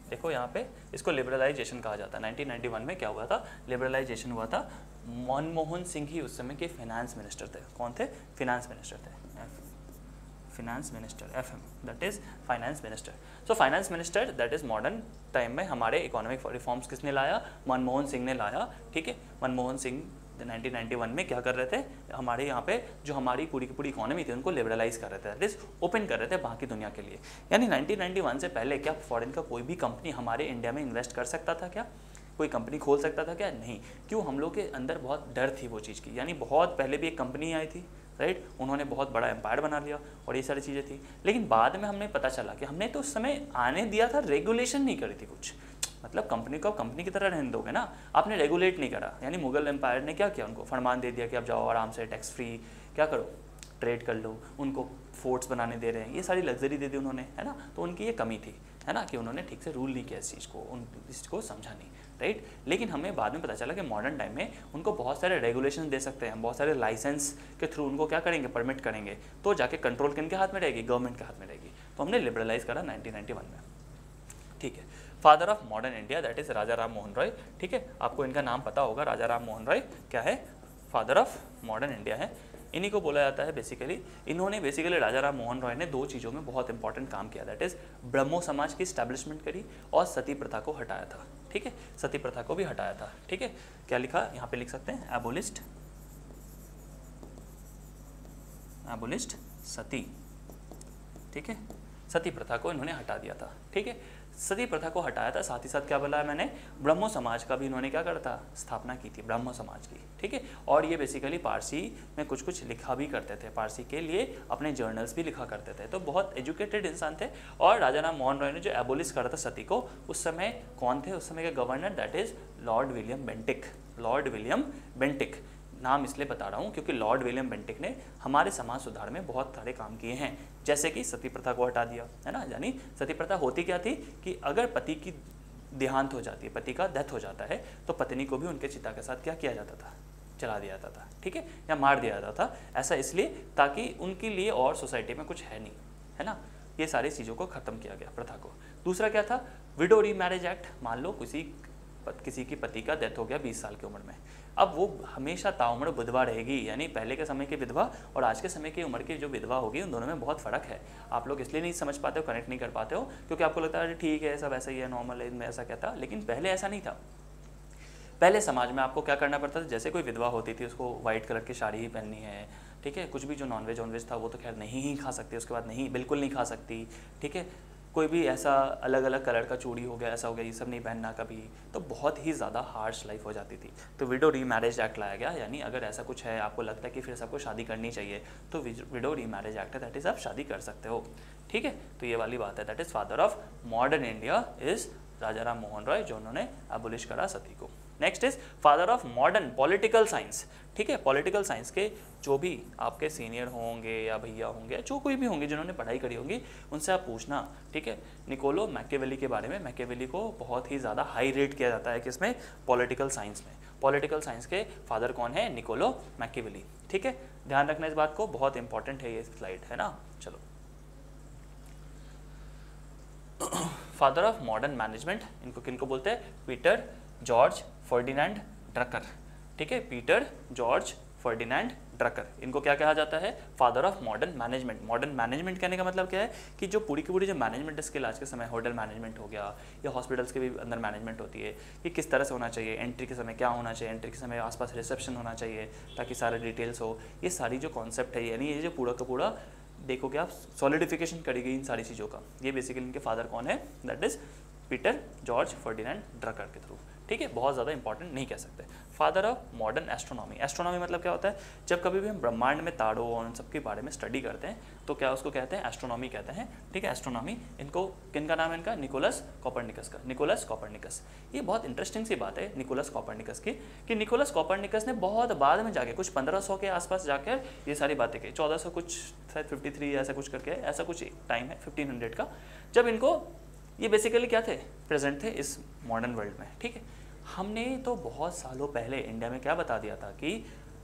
देखो यहाँ पे इसको लिबरलाइजेशन कहा जाता है। 1991 में क्या हुआ था, लिबरलाइजेशन हुआ था। मनमोहन सिंह ही उस समय के फाइनेंस मिनिस्टर थे। कौन थे, फाइनेंस मिनिस्टर थे, finance minister, FM, that is finance minister. So finance minister that is modern time में हमारे इकोनॉमिक रिफॉर्म्स किसने लाया, मनमोहन सिंह ने लाया, ठीक है। मनमोहन सिंह 1991 में क्या कर रहे थे, हमारे यहाँ पे जो हमारी पूरी की पूरी इकोनॉमी थी उनको लिबरलाइज कर रहे थे, दैट इज ओपन कर रहे थे बाकी दुनिया के लिए। यानी 1991 से पहले क्या फॉरेन का कोई भी कंपनी हमारे इंडिया में इन्वेस्ट कर सकता था क्या, कोई कंपनी खोल सकता था क्या, नहीं। क्यों, हम लोग के अंदर बहुत डर थी वो चीज़ की। यानी बहुत पहले भी एक कंपनी आई थी, राइट, उन्होंने बहुत बड़ा एम्पायर बना लिया और ये सारी चीज़ें थी, लेकिन बाद में हमने पता चला कि हमने तो उस समय आने दिया था, रेगुलेशन नहीं करी थी कुछ, मतलब कंपनी को आप कंपनी की तरह रहने दोगे ना, आपने रेगुलेट नहीं करा। यानी मुगल एम्पायर ने क्या किया, उनको फरमान दे दिया कि आप जाओ आराम से टैक्स फ्री क्या करो, ट्रेड कर लो, उनको फोर्ट्स बनाने दे रहे हैं, ये सारी लग्जरी दे दी उन्होंने, है ना। तो उनकी ये कमी थी, है ना, कि उन्होंने ठीक से रूल नहीं किया इस चीज़ को, उन इस चीज़ को समझा नहीं, राइट। लेकिन हमें बाद में पता चला कि मॉडर्न टाइम में उनको बहुत सारे रेगुलेशन दे सकते हैं, बहुत सारे लाइसेंस के थ्रू उनको क्या करेंगे, परमिट करेंगे, तो जाके कंट्रोल किन के हाथ में रहेगी, गवर्नमेंट के हाथ में रहेगी। तो हमने लिबरलाइज करा 1991 में, ठीक है। Father of modern India that is Raja Ram Mohan Roy, ठीक है, आपको इनका नाम पता होगा, राजा राम मोहन रॉय क्या है, फादर ऑफ मॉडर्न इंडिया है, इन्हीं को बोला जाता है बेसिकली। इन्होंने बेसिकली राजा राम मोहन रॉय ने 2 चीज़ों में बहुत इंपॉर्टेंट काम किया, दैट इज ब्रह्मो समाज की स्टैब्लिशमेंट करी और सती प्रथा को हटाया था, ठीक है, सती प्रथा को भी हटाया था, ठीक है। क्या लिखा यहाँ पे लिख सकते हैं, एबोलिस्ट, एबोलिस्ट सती, ठीक है, सती प्रथा को इन्होंने हटा दिया था, ठीक है, सती प्रथा को हटाया था। साथ ही साथ क्या बोला है मैंने, ब्रह्मो समाज का भी इन्होंने क्या करा था, स्थापना की थी, ब्रह्मो समाज की, ठीक है। और ये बेसिकली पारसी में कुछ कुछ लिखा भी करते थे, पारसी के लिए अपने जर्नल्स भी लिखा करते थे, तो बहुत एजुकेटेड इंसान थे। और राजा राम मोहन रॉय ने जो एबोलिश करा था सती को, उस समय कौन थे, उस समय के governor, that is Lord William Bentinck, Lord William Bentinck. नाम इसलिए बता रहा हूँ क्योंकि लॉर्ड विलियम बेंटिक ने हमारे समाज सुधार में बहुत सारे काम किए हैं, जैसे कि सती प्रथा को हटा दिया, है ना। यानी सती प्रथा होती क्या थी कि अगर पति की देहांत हो जाती है, पति का डेथ हो जाता है, तो पत्नी को भी उनके चिता के साथ क्या किया जाता था, जला दिया जाता था, ठीक है, या मार दिया जाता था। ऐसा इसलिए ताकि उनके लिए और सोसाइटी में कुछ है नहीं, है ना। ये सारी चीज़ों को ख़त्म किया गया, प्रथा को। दूसरा क्या था, विडो रीमैरिज एक्ट। मान लो किसी की पति का डेथ हो गया 20 साल की उम्र में, अब वो हमेशा ताउम्र विधवा रहेगी। यानी पहले के समय की विधवा और आज के समय की उम्र की जो विधवा होगी, उन दोनों में बहुत फ़र्क है। आप लोग इसलिए नहीं समझ पाते हो, कनेक्ट नहीं कर पाते हो, क्योंकि आपको लगता है ठीक है सब ऐसा ही है, नॉर्मल है, इनमें ऐसा क्या था, लेकिन पहले ऐसा नहीं था। पहले समाज में आपको क्या करना पड़ता था, जैसे कोई विधवा होती थी उसको वाइट कलर की साड़ी ही पहननी है, ठीक है, कुछ भी जो नॉनवेज था वो तो खैर नहीं ही खा सकती, उसके बाद नहीं बिल्कुल नहीं खा सकती, ठीक है, कोई भी ऐसा अलग अलग कलर का चूड़ी हो गया, ऐसा हो गया, ये सब नहीं पहनना कभी, तो बहुत ही ज़्यादा हार्श लाइफ हो जाती थी। तो विडो रीमैरिज एक्ट लाया गया, यानी अगर ऐसा कुछ है, आपको लगता है कि फिर सबको शादी करनी चाहिए, तो विडो रीमैरिज एक्ट है, दैट इज़ आप शादी कर सकते हो, ठीक है। तो ये वाली बात है, that is father of modern India is Raja Ram Mohan Roy, जो उन्होंने एबोलिश करा सती को। Next is father of modern political science, ठीक है, पॉलिटिकल साइंस के जो भी आपके सीनियर होंगे या भैया होंगे, जो कोई भी होंगे जिन्होंने पढ़ाई करी होगी, उनसे आप पूछना, ठीक है, निकोलो मैकियावेली के बारे में। मैकियावेली को बहुत ही ज़्यादा हाई रेट किया जाता है किसमें, पॉलिटिकल साइंस में। पॉलिटिकल साइंस के फादर कौन है, निकोलो मैकियावेली, ठीक है, ध्यान रखना इस बात को, बहुत इंपॉर्टेंट है ये स्लाइड, है ना। चलो, फादर ऑफ मॉडर्न मैनेजमेंट इनको किनको बोलते हैं, पीटर जॉर्ज फर्डिनेंड ड्रकर, ठीक है, पीटर जॉर्ज फर्डिनेंड ड्रकर, इनको क्या कहा जाता है, father of modern management. Modern management कहने का मतलब क्या है कि जो पूरी की पूरी जो मैनेजमेंट स्किल आज के समय, होटल मैनेजमेंट हो गया या हॉस्पिटल्स के भी अंदर मैनेजमेंट होती है, कि किस तरह से होना चाहिए, एंट्री के समय क्या होना चाहिए, एंट्री के समय आसपास रिसेप्शन होना चाहिए ताकि सारे डिटेल्स हो, ये सारी जो कॉन्सेप्ट है, यानी ये जो पूरा का पूरा देखोगे आप सॉलिडिफिकेशन करी गई इन सारी चीज़ों का, ये बेसिकली इनके फादर कौन है, that is Peter George Ferdinand Drucker के थ्रू, ठीक है, बहुत ज़्यादा इंपॉर्टेंट नहीं कह सकते। Father of modern astronomy, astronomy मतलब क्या होता है, जब कभी भी हम ब्रह्मांड में तारों और उन सब के बारे में स्टडी करते हैं तो क्या उसको कहते हैं, एस्ट्रोनॉमी कहते हैं, ठीक है, एस्ट्रोनॉमी। इनको किन का नाम है, इनका निकोलस कोपरनिकस का, निकोलस कोपरनिकस। ये बहुत इंटरेस्टिंग सी बात है निकोलस कोपरनिकस की, कि निकोलस कोपरनिकस ने बहुत बाद में जाके कुछ 1500 के आसपास जाकर ये सारी बातें की, 1400 कुछ शायद 53 ऐसा कुछ करके, ऐसा कुछ टाइम है 1500 का, जब इनको ये बेसिकली क्या थे, प्रेजेंट थे इस मॉडर्न वर्ल्ड में, ठीक है। हमने तो बहुत सालों पहले इंडिया में क्या बता दिया था कि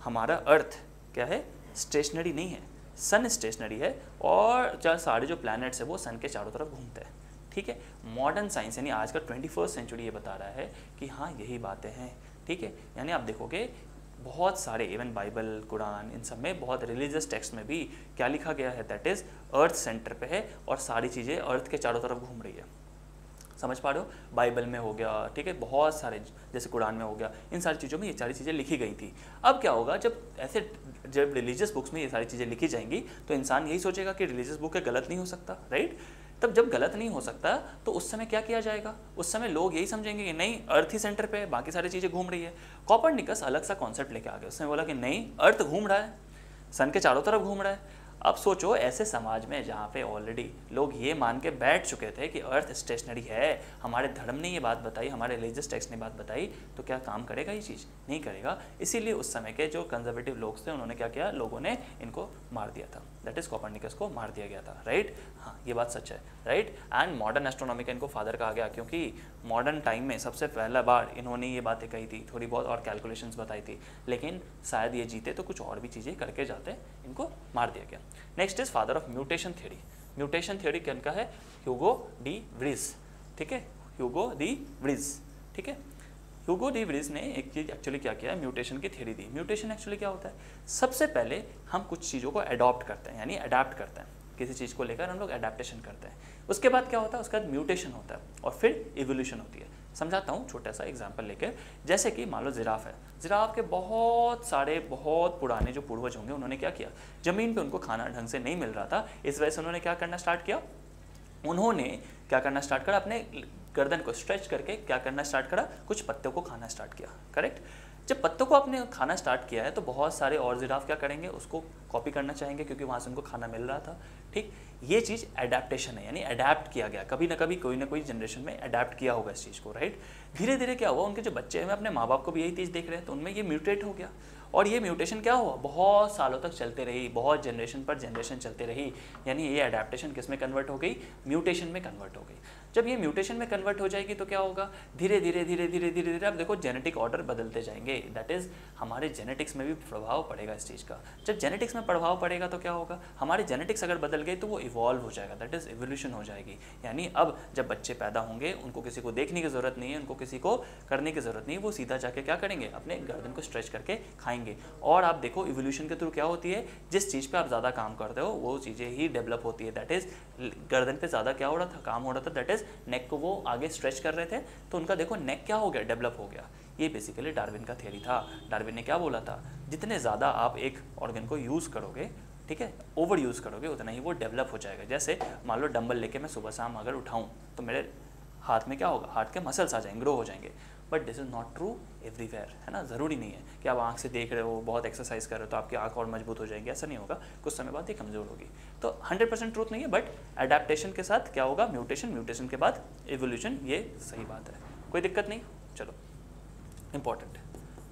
हमारा अर्थ क्या है, स्टेशनरी नहीं है, सन स्टेशनरी है, और जो सारे जो प्लैनेट्स है वो सन के चारों तरफ घूमते हैं, ठीक है। मॉडर्न साइंस यानी आज का 21st सेंचुरी ये बता रहा है कि हाँ यही बातें हैं, ठीक है। यानी आप देखोगे बहुत सारे, इवन बाइबल, कुरान, इन सब में बहुत रिलीजियस टेक्स्ट में भी क्या लिखा गया है, दैट इज अर्थ सेंटर पे है और सारी चीज़ें अर्थ के चारों तरफ घूम रही है, समझ पा रहे हो, बाइबल में हो गया, ठीक है, बहुत सारे, जैसे कुरान में हो गया, इन सारी चीज़ों में ये सारी चीज़ें लिखी गई थी। अब क्या होगा, जब रिलीजियस बुक्स में ये सारी चीज़ें लिखी जाएंगी तो इंसान यही सोचेगा कि रिलीजियस बुक है, गलत नहीं हो सकता, राइट। तब जब गलत नहीं हो सकता तो उस समय क्या किया जाएगा, उस समय लोग यही समझेंगे कि नहीं अर्थ ही सेंटर पे है, बाकी सारी चीज़ें घूम रही है। कोपरनिकस अलग सा कॉन्सेप्ट लेके आ गया, उसने बोला कि नहीं, अर्थ घूम रहा है, सन के चारों तरफ घूम रहा है। अब सोचो ऐसे समाज में जहाँ पे ऑलरेडी लोग ये मान के बैठ चुके थे कि अर्थ स्टेशनरी है, हमारे धर्म ने ये बात बताई, हमारे रिलीजियस टेक्स्ट ने बात बताई, तो क्या काम करेगा ये चीज़, नहीं करेगा। इसीलिए उस समय के जो कंजर्वेटिव लोग थे उन्होंने क्या किया, लोगों ने इनको मार दिया था, दैट इज कोपरनिकस को मार दिया गया था, राइट। हाँ ये बात सच है, राइट। एंड मॉडर्न एस्ट्रोनॉमी का इनको फादर कहा गया क्योंकि मॉडर्न टाइम में सबसे पहला बार इन्होंने ये बातें कही थी, थोड़ी बहुत और कैलकुलेशंस बताई थी, लेकिन शायद ये जीते तो कुछ और भी चीज़ें करके जाते, इनको मार दिया गया। Next is father of mutation theory. Mutation theory किनका है, ह्यूगो डी व्रीज, ठीक है, ह्यूगो डी व्रीज, ठीक है। ह्यूगो डी व्रीज ने एक चीज़ एक्चुअली क्या किया, म्यूटेशन की थ्योरी दी। म्यूटेशन एक्चुअली क्या होता है, सबसे पहले हम कुछ चीज़ों को अडॉप्ट करते हैं, यानी अडैप्ट करते हैं, किसी चीज़ को लेकर हम लोग अडेप्टेशन करते हैं, उसके बाद क्या होता है, उसके बाद म्यूटेशन होता है और फिर इवोल्यूशन होती है। समझाता हूँ छोटा सा एग्जांपल लेकर, जैसे कि मान लो जिराफ है, जिराफ के बहुत सारे बहुत पुराने जो पूर्वज होंगे उन्होंने क्या किया, ज़मीन पे उनको खाना ढंग से नहीं मिल रहा था, इस वजह से उन्होंने क्या करना स्टार्ट किया, उन्होंने क्या करना स्टार्ट करा, अपने गर्दन को स्ट्रेच करके क्या करना स्टार्ट करा, कुछ पत्तों को खाना स्टार्ट किया, करेक्ट। जब पत्तों को आपने खाना स्टार्ट किया है तो बहुत सारे और जिराफ क्या करेंगे, उसको कॉपी करना चाहेंगे क्योंकि वहाँ से उनको खाना मिल रहा था, ठीक। ये चीज़ अडेप्टेशन है, यानी अडेप्ट किया गया, कभी ना कभी कोई ना कोई जनरेशन में अडेप्ट किया होगा इस चीज़ को, राइट। धीरे धीरे क्या हुआ, उनके जो बच्चे हैं अपने माँ बाप को भी यही चीज़ देख रहे हैं तो उनमें ये म्यूटेट हो गया, और ये म्यूटेशन क्या हुआ, बहुत सालों तक चलते रही, बहुत जनरेशन पर जनरेशन चलते रही, यानी ये अडेप्टेशन किस में कन्वर्ट हो गई, म्यूटेशन में कन्वर्ट हो गई। जब ये म्यूटेशन में कन्वर्ट हो जाएगी तो क्या होगा, धीरे धीरे धीरे धीरे धीरे धीरे अब देखो जेनेटिक ऑर्डर बदलते जाएंगे, दैट इज हमारे जेनेटिक्स में भी प्रभाव पड़ेगा इस चीज़ का। जब जेनेटिक्स में प्रभाव पड़ेगा तो क्या होगा, हमारे जेनेटिक्स अगर बदल गए तो वो इवॉल्व हो जाएगा, दैट इज इवोल्यूशन हो जाएगी। यानी अब जब बच्चे पैदा होंगे उनको किसी को देखने की ज़रूरत नहीं है, उनको किसी को करने की ज़रूरत नहीं है, वो सीधा जाके क्या करेंगे, अपने गर्दन को स्ट्रेच करके खाएंगे। और आप देखो इवोल्यूशन के थ्रू क्या होती है, जिस चीज़ पे आप ज़्यादा काम करते हो वो चीज़ें ही डेवलप होती है, दैट इज गर्दन पे ज़्यादा क्या हो रहा था, काम हो रहा था, दैट इज नेक को वो आगे स्ट्रेच कर रहे थे तो उनका देखो नेक क्या हो गया, डेवलप हो गया। ये बेसिकली डार्विन का थ्योरी था। डार्विन ने क्या बोला था, जितने ज़्यादा आप एक ऑर्गन को यूज़ करोगे, ठीक है, ओवर यूज़ करोगे, उतना ही वो डेवलप हो जाएगा। जैसे मान लो डंबल लेके मैं सुबह शाम अगर उठाऊँ तो मेरे हाथ में क्या होगा, हाथ के मसल्स आ जाएंगे, ग्रो हो जाएंगे, but this is not true everywhere, है ना। ज़रूरी नहीं है कि आप आँख से देख रहे हो, बहुत एक्सरसाइज कर रहे हो तो आपकी आँख और मजबूत हो जाएगी, ऐसा नहीं होगा, कुछ समय बाद ये कमज़ोर होगी। तो 100% ट्रूथ नहीं है, बट अडेप्टेशन के साथ क्या होगा, म्यूटेशन, म्यूटेशन के बाद इवोल्यूशन, ये सही बात है, कोई दिक्कत नहीं। चलो इंपॉर्टेंट है,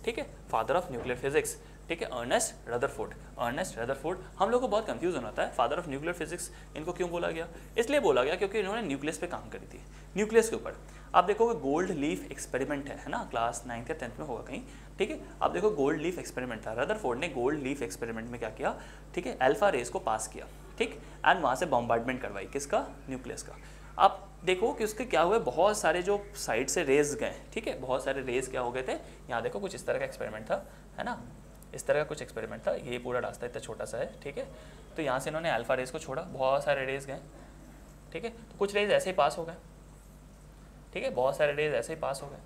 ठीक है। फादर ऑफ न्यूक्लियर फिजिक्स, ठीक है, अर्नेस्ट रदरफोर्ड। अर्नेस्ट रदरफोर्ड, हम लोग को बहुत कंफ्यूजन होता है फादर ऑफ न्यूक्लियर फिजिक्स इनको क्यों बोला गया, इसलिए बोला गया क्योंकि इन्होंने न्यूक्लियस पे काम करी थी, न्यूक्लियस के ऊपर। आप देखोगे गोल्ड लीफ एक्सपेरिमेंट है ना, क्लास 9th या 10th में होगा कहीं, ठीक है। आप देखो गोल्ड लीफ एक्सपेरिमेंट था, रदरफोर्ड ने गोल्ड लीफ एक्सपेरिमेंट में क्या किया, ठीक है, अल्फा रेस को पास किया, ठीक, एंड वहाँ से बॉम्बार्डमेंट करवाई, किसका, न्यूक्लियस का। आप देखो कि उसके क्या हुए, बहुत सारे जो साइड से रेज गए, ठीक है, बहुत सारे रेज क्या हो गए थे, यहाँ देखो कुछ इस तरह का एक्सपेरिमेंट था, है ना, इस तरह का कुछ एक्सपेरिमेंट था, ये पूरा रास्ता इतना छोटा सा है, ठीक है। तो यहाँ से इन्होंने अल्फा रेस को छोड़ा, बहुत सारे रेस गए, ठीक है, तो कुछ रेज ऐसे ही पास हो गए, ठीक है, बहुत सारे रेज ऐसे ही पास हो गए,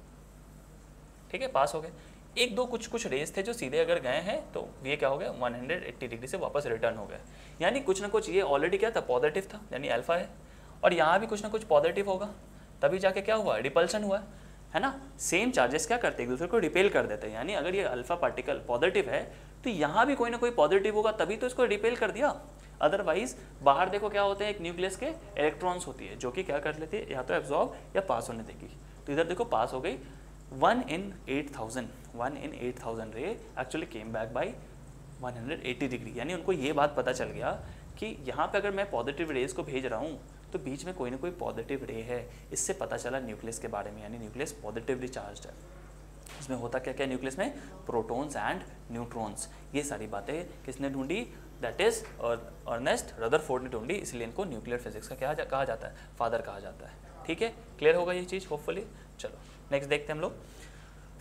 ठीक है, पास हो गए। एक दो कुछ रेस थे जो सीधे अगर गए हैं तो ये क्या हो गया, 180 डिग्री से वापस रिटर्न हो गए, यानी कुछ ना कुछ ये ऑलरेडी क्या था, पॉजिटिव था, यानी अल्फा है, और यहाँ भी कुछ ना कुछ पॉजिटिव होगा, तभी जाके क्या हुआ, रिपल्सन हुआ, है ना। सेम चार्जेस क्या करते हैं, एक दूसरे को रिपेल कर देते हैं, यानी अगर ये अल्फा पार्टिकल पॉजिटिव है तो यहाँ भी कोई ना कोई पॉजिटिव होगा, तभी तो इसको रिपेल कर दिया। अदरवाइज बाहर देखो क्या होते हैं, एक न्यूक्लियस के इलेक्ट्रॉन्स होती है जो कि क्या कर लेती है, या तो एब्जॉर्ब या पास होने देगी। तो इधर देखो पास हो गई, 1 in 8,000 रे actually came back by 180 degree, यानी उनको ये बात पता चल गया कि यहाँ पे अगर मैं पॉजिटिव रेज को भेज रहा हूँ तो बीच में कोई ना कोई पॉजिटिव रे है। इससे पता चला न्यूक्लियस के बारे में, यानी न्यूक्लियस पॉजिटिवली चार्ज्ड है। इसमें होता क्या क्या न्यूक्लियस में, प्रोटॉन्स एंड न्यूट्रॉन्स। ये सारी बातें किसने ढूंढी, दैट इज अर्नेस्ट रदरफोर्ड ने ढूंढी, इसलिए इनको न्यूक्लियर फिजिक्स का क्या कहा जाता है, फादर कहा जाता है। ठीक है, क्लियर होगा ये चीज़ होपफुली। चलो नेक्स्ट देखते हैं हम लोग,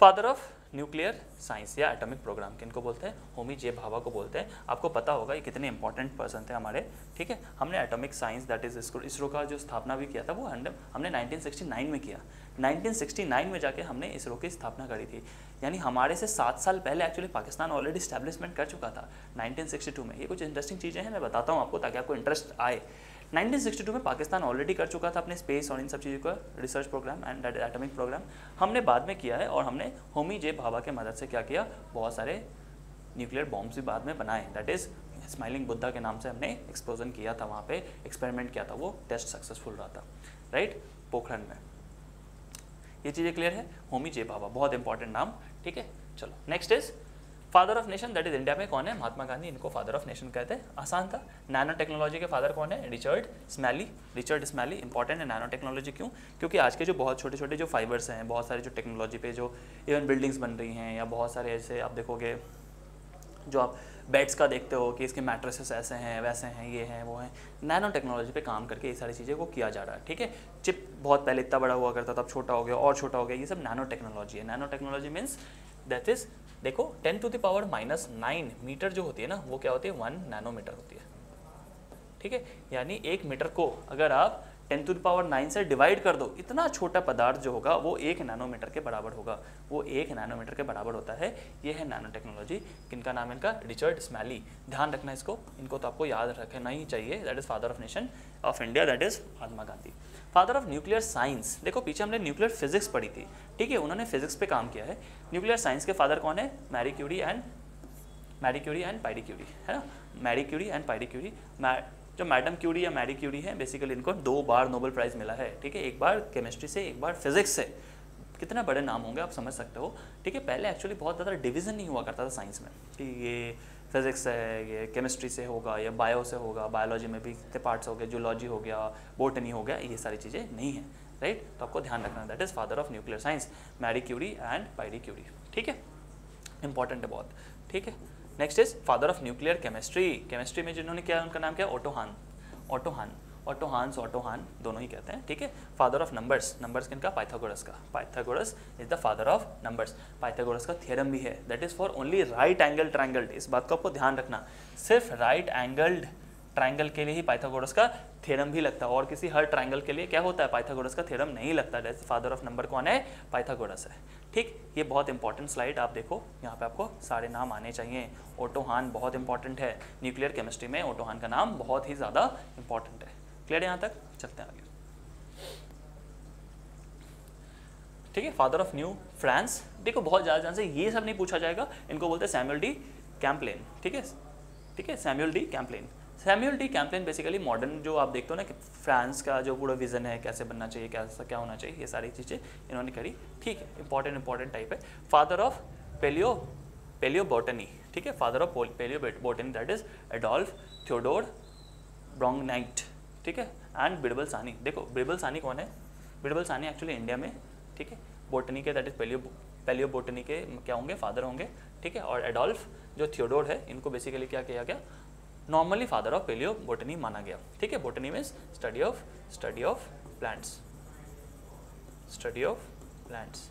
फादर ऑफ न्यूक्लियर साइंस या एटॉमिक प्रोग्राम किनको बोलते हैं, होमी जे भाभा को बोलते हैं। आपको पता होगा ये कितने इंपॉर्टेंट पर्सन थे हमारे, ठीक है। हमने atomic science that is ISRO का जो स्थापना भी किया था वो हमने 1969 में किया। 1969 में जाके हमने इसरो की स्थापना करी थी, यानी हमारे से 7 साल पहले एक्चुअली पाकिस्तान ऑलरेडी स्टैब्लिशमेंट कर चुका था 1962 में। ये कुछ इंटरेस्टिंग चीज़ें हैं, मैं बताता हूँ आपको ताकि आपको इंटरेस्ट आए। 1962 में पाकिस्तान ऑलरेडी कर चुका था अपने स्पेस और इन सब चीज़ों का research programme and atomic programme. हमने बाद में किया है और हमने होमी जे भाभा के मदद से क्या किया, बहुत सारे न्यूक्लियर बॉम्ब्स भी बाद में बनाए। दैट इज़ स्माइलिंग बुद्धा के नाम से हमने एक्सप्लोजन किया था, वहाँ पे एक्सपेरिमेंट किया था, वो टेस्ट सक्सेसफुल रहा था, राइट, पोखरण में। ये चीज़ें क्लियर है, होमी जे भाभा बहुत इंपॉर्टेंट नाम, ठीक है। चलो next is father of nation, that is India में कौन है, महात्मा गांधी, इनको फादर ऑफ नेशन कहते हैं। आसान था। नैनो टेक्नोलॉजी के फादर कौन है, रिचर्ड स्मैली। रिचर्ड स्मैली इंपॉर्टेंट है नैनो टेक्नोलॉजी, क्यों, क्योंकि आज के जो बहुत छोटे छोटे जो फाइबर्स हैं, बहुत सारे जो टेक्नोलॉजी पे जो इवन बिल्डिंग्स बन रही हैं, या बहुत सारे ऐसे आप देखोगे जो आप बेड्स का देखते हो कि इसके मैट्रेसेस ऐसे हैं वैसे हैं, ये हैं वो हैं, नैनो टेक्नोलॉजी पे काम करके ये सारी चीज़ें को किया जा रहा है, ठीक है। चिप बहुत पहले इतना बड़ा हुआ करता था, अब छोटा हो गया और छोटा हो गया, ये सब नैनो टेक्नोलॉजी है। Nano technology means that is, देखो 10⁻⁹ मीटर जो होती है ना, वो क्या होती है, 1 नैनोमीटर होती है, ठीक है। यानी 1 मीटर को अगर आप 10⁹ से डिवाइड कर दो, इतना छोटा पदार्थ जो होगा वो 1 नैनोमीटर के बराबर होगा, वो 1 नैनोमीटर के बराबर होता है। ये है नैनो टेक्नोलॉजी। किनका नाम है इनका, रिचर्ड स्मैली। ध्यान रखना इसको, इनको तो आपको याद रखना ही चाहिए। That is father of nation of India, that is Mahatma Gandhi. Father of nuclear science, देखो पीछे हमने न्यूक्लियर फिजिक्स पढ़ी थी, ठीक है, उन्होंने फिजिक्स पे काम किया है। न्यूक्लियर साइंस के फादर कौन है, Mary Curie and Pierre Curie, है ना, Mary Curie and Pierre Curie. जो मैडम क्यूरी या मैरी क्यूरी है, बेसिकली इनको 2 बार नोबेल प्राइज़ मिला है, ठीक है, एक बार केमिस्ट्री से, एक बार फिजिक्स से। कितने बड़े नाम होंगे आप समझ सकते हो, ठीक है। पहले एक्चुअली बहुत ज़्यादा डिवीज़न नहीं हुआ करता था साइंस में कि ये फिजिक्स है, ये केमिस्ट्री से होगा या बायो से होगा, बायोलॉजी में भी कितने पार्ट्स हो गए, जूलॉजी हो गया, बोटनी हो गया, ये सारी चीज़ें नहीं है, राइट। तो आपको ध्यान रखना, that is father of nuclear science, Marie Curie and Pierre Curie, ठीक है, इंपॉर्टेंट है बहुत, ठीक है। Next is father of nuclear chemistry. Chemistry में जिन्होंने क्या, उनका नाम क्या है, ऑटो हान दोनों ही कहते हैं, ठीक है। फादर ऑफ नंबर्स, नंबर्स किनका, पाइथागोरस का। Pythagoras is the father of numbers. Pythagoras का थ्योरम भी है, that is for only right angle triangle. इस बात को आपको ध्यान रखना, सिर्फ राइट एंगल्ड ट्रायंगल के लिए ही पाइथागोरस का थ्योरम भी लगता है, और किसी हर ट्रायंगल के लिए क्या होता है, पाइथागोरस का थ्योरम नहीं लगता। That is father of number कौन है, पाइथागोरस है, ठीक। ये बहुत इंपॉर्टेंट स्लाइड आप देखो, यहाँ पे आपको सारे नाम आने चाहिए। ओटो हान बहुत इंपॉर्टेंट है न्यूक्लियर केमिस्ट्री में, ओटो हान का नाम बहुत ही ज़्यादा इंपॉर्टेंट है। क्लियर है यहाँ तक, चलते हैं आगे, ठीक है। फादर ऑफ न्यू फ्रांस, देखो बहुत ज़्यादा ध्यान से, ये सब नहीं पूछा जाएगा, इनको बोलते हैं सैमुअल डी कैम्पलेन, ठीक है, ठीक है, Samuel de Champlain. Samuel T Champlain basically modern जो आप देखते हो ना कि फ्रांस का जो पूरा विजन है कैसे बनना चाहिए, कैसा क्या होना चाहिए, ये सारी चीज़ें इन्होंने करी। ठीक है, इंपॉर्टेंट टाइप है। फादर ऑफ पेलियो बॉटनी, ठीक है, father of palaeobotany that is Adolphe Theodore Brongniart, ठीक है, एंड बिरबल सानी। देखो बिरबल सानी कौन है? बिरबल सानी एक्चुअली इंडिया में, ठीक है, बॉटनी के दैट इज पेलियो बॉटनी के क्या होंगे? फादर होंगे, ठीक है। और एडोल्फ जो थियोडोर है, इनको बेसिकली क्या किया गया? Normally father of palaeobotany माना गया, ठीक है। Botany means study of plants, study of plants.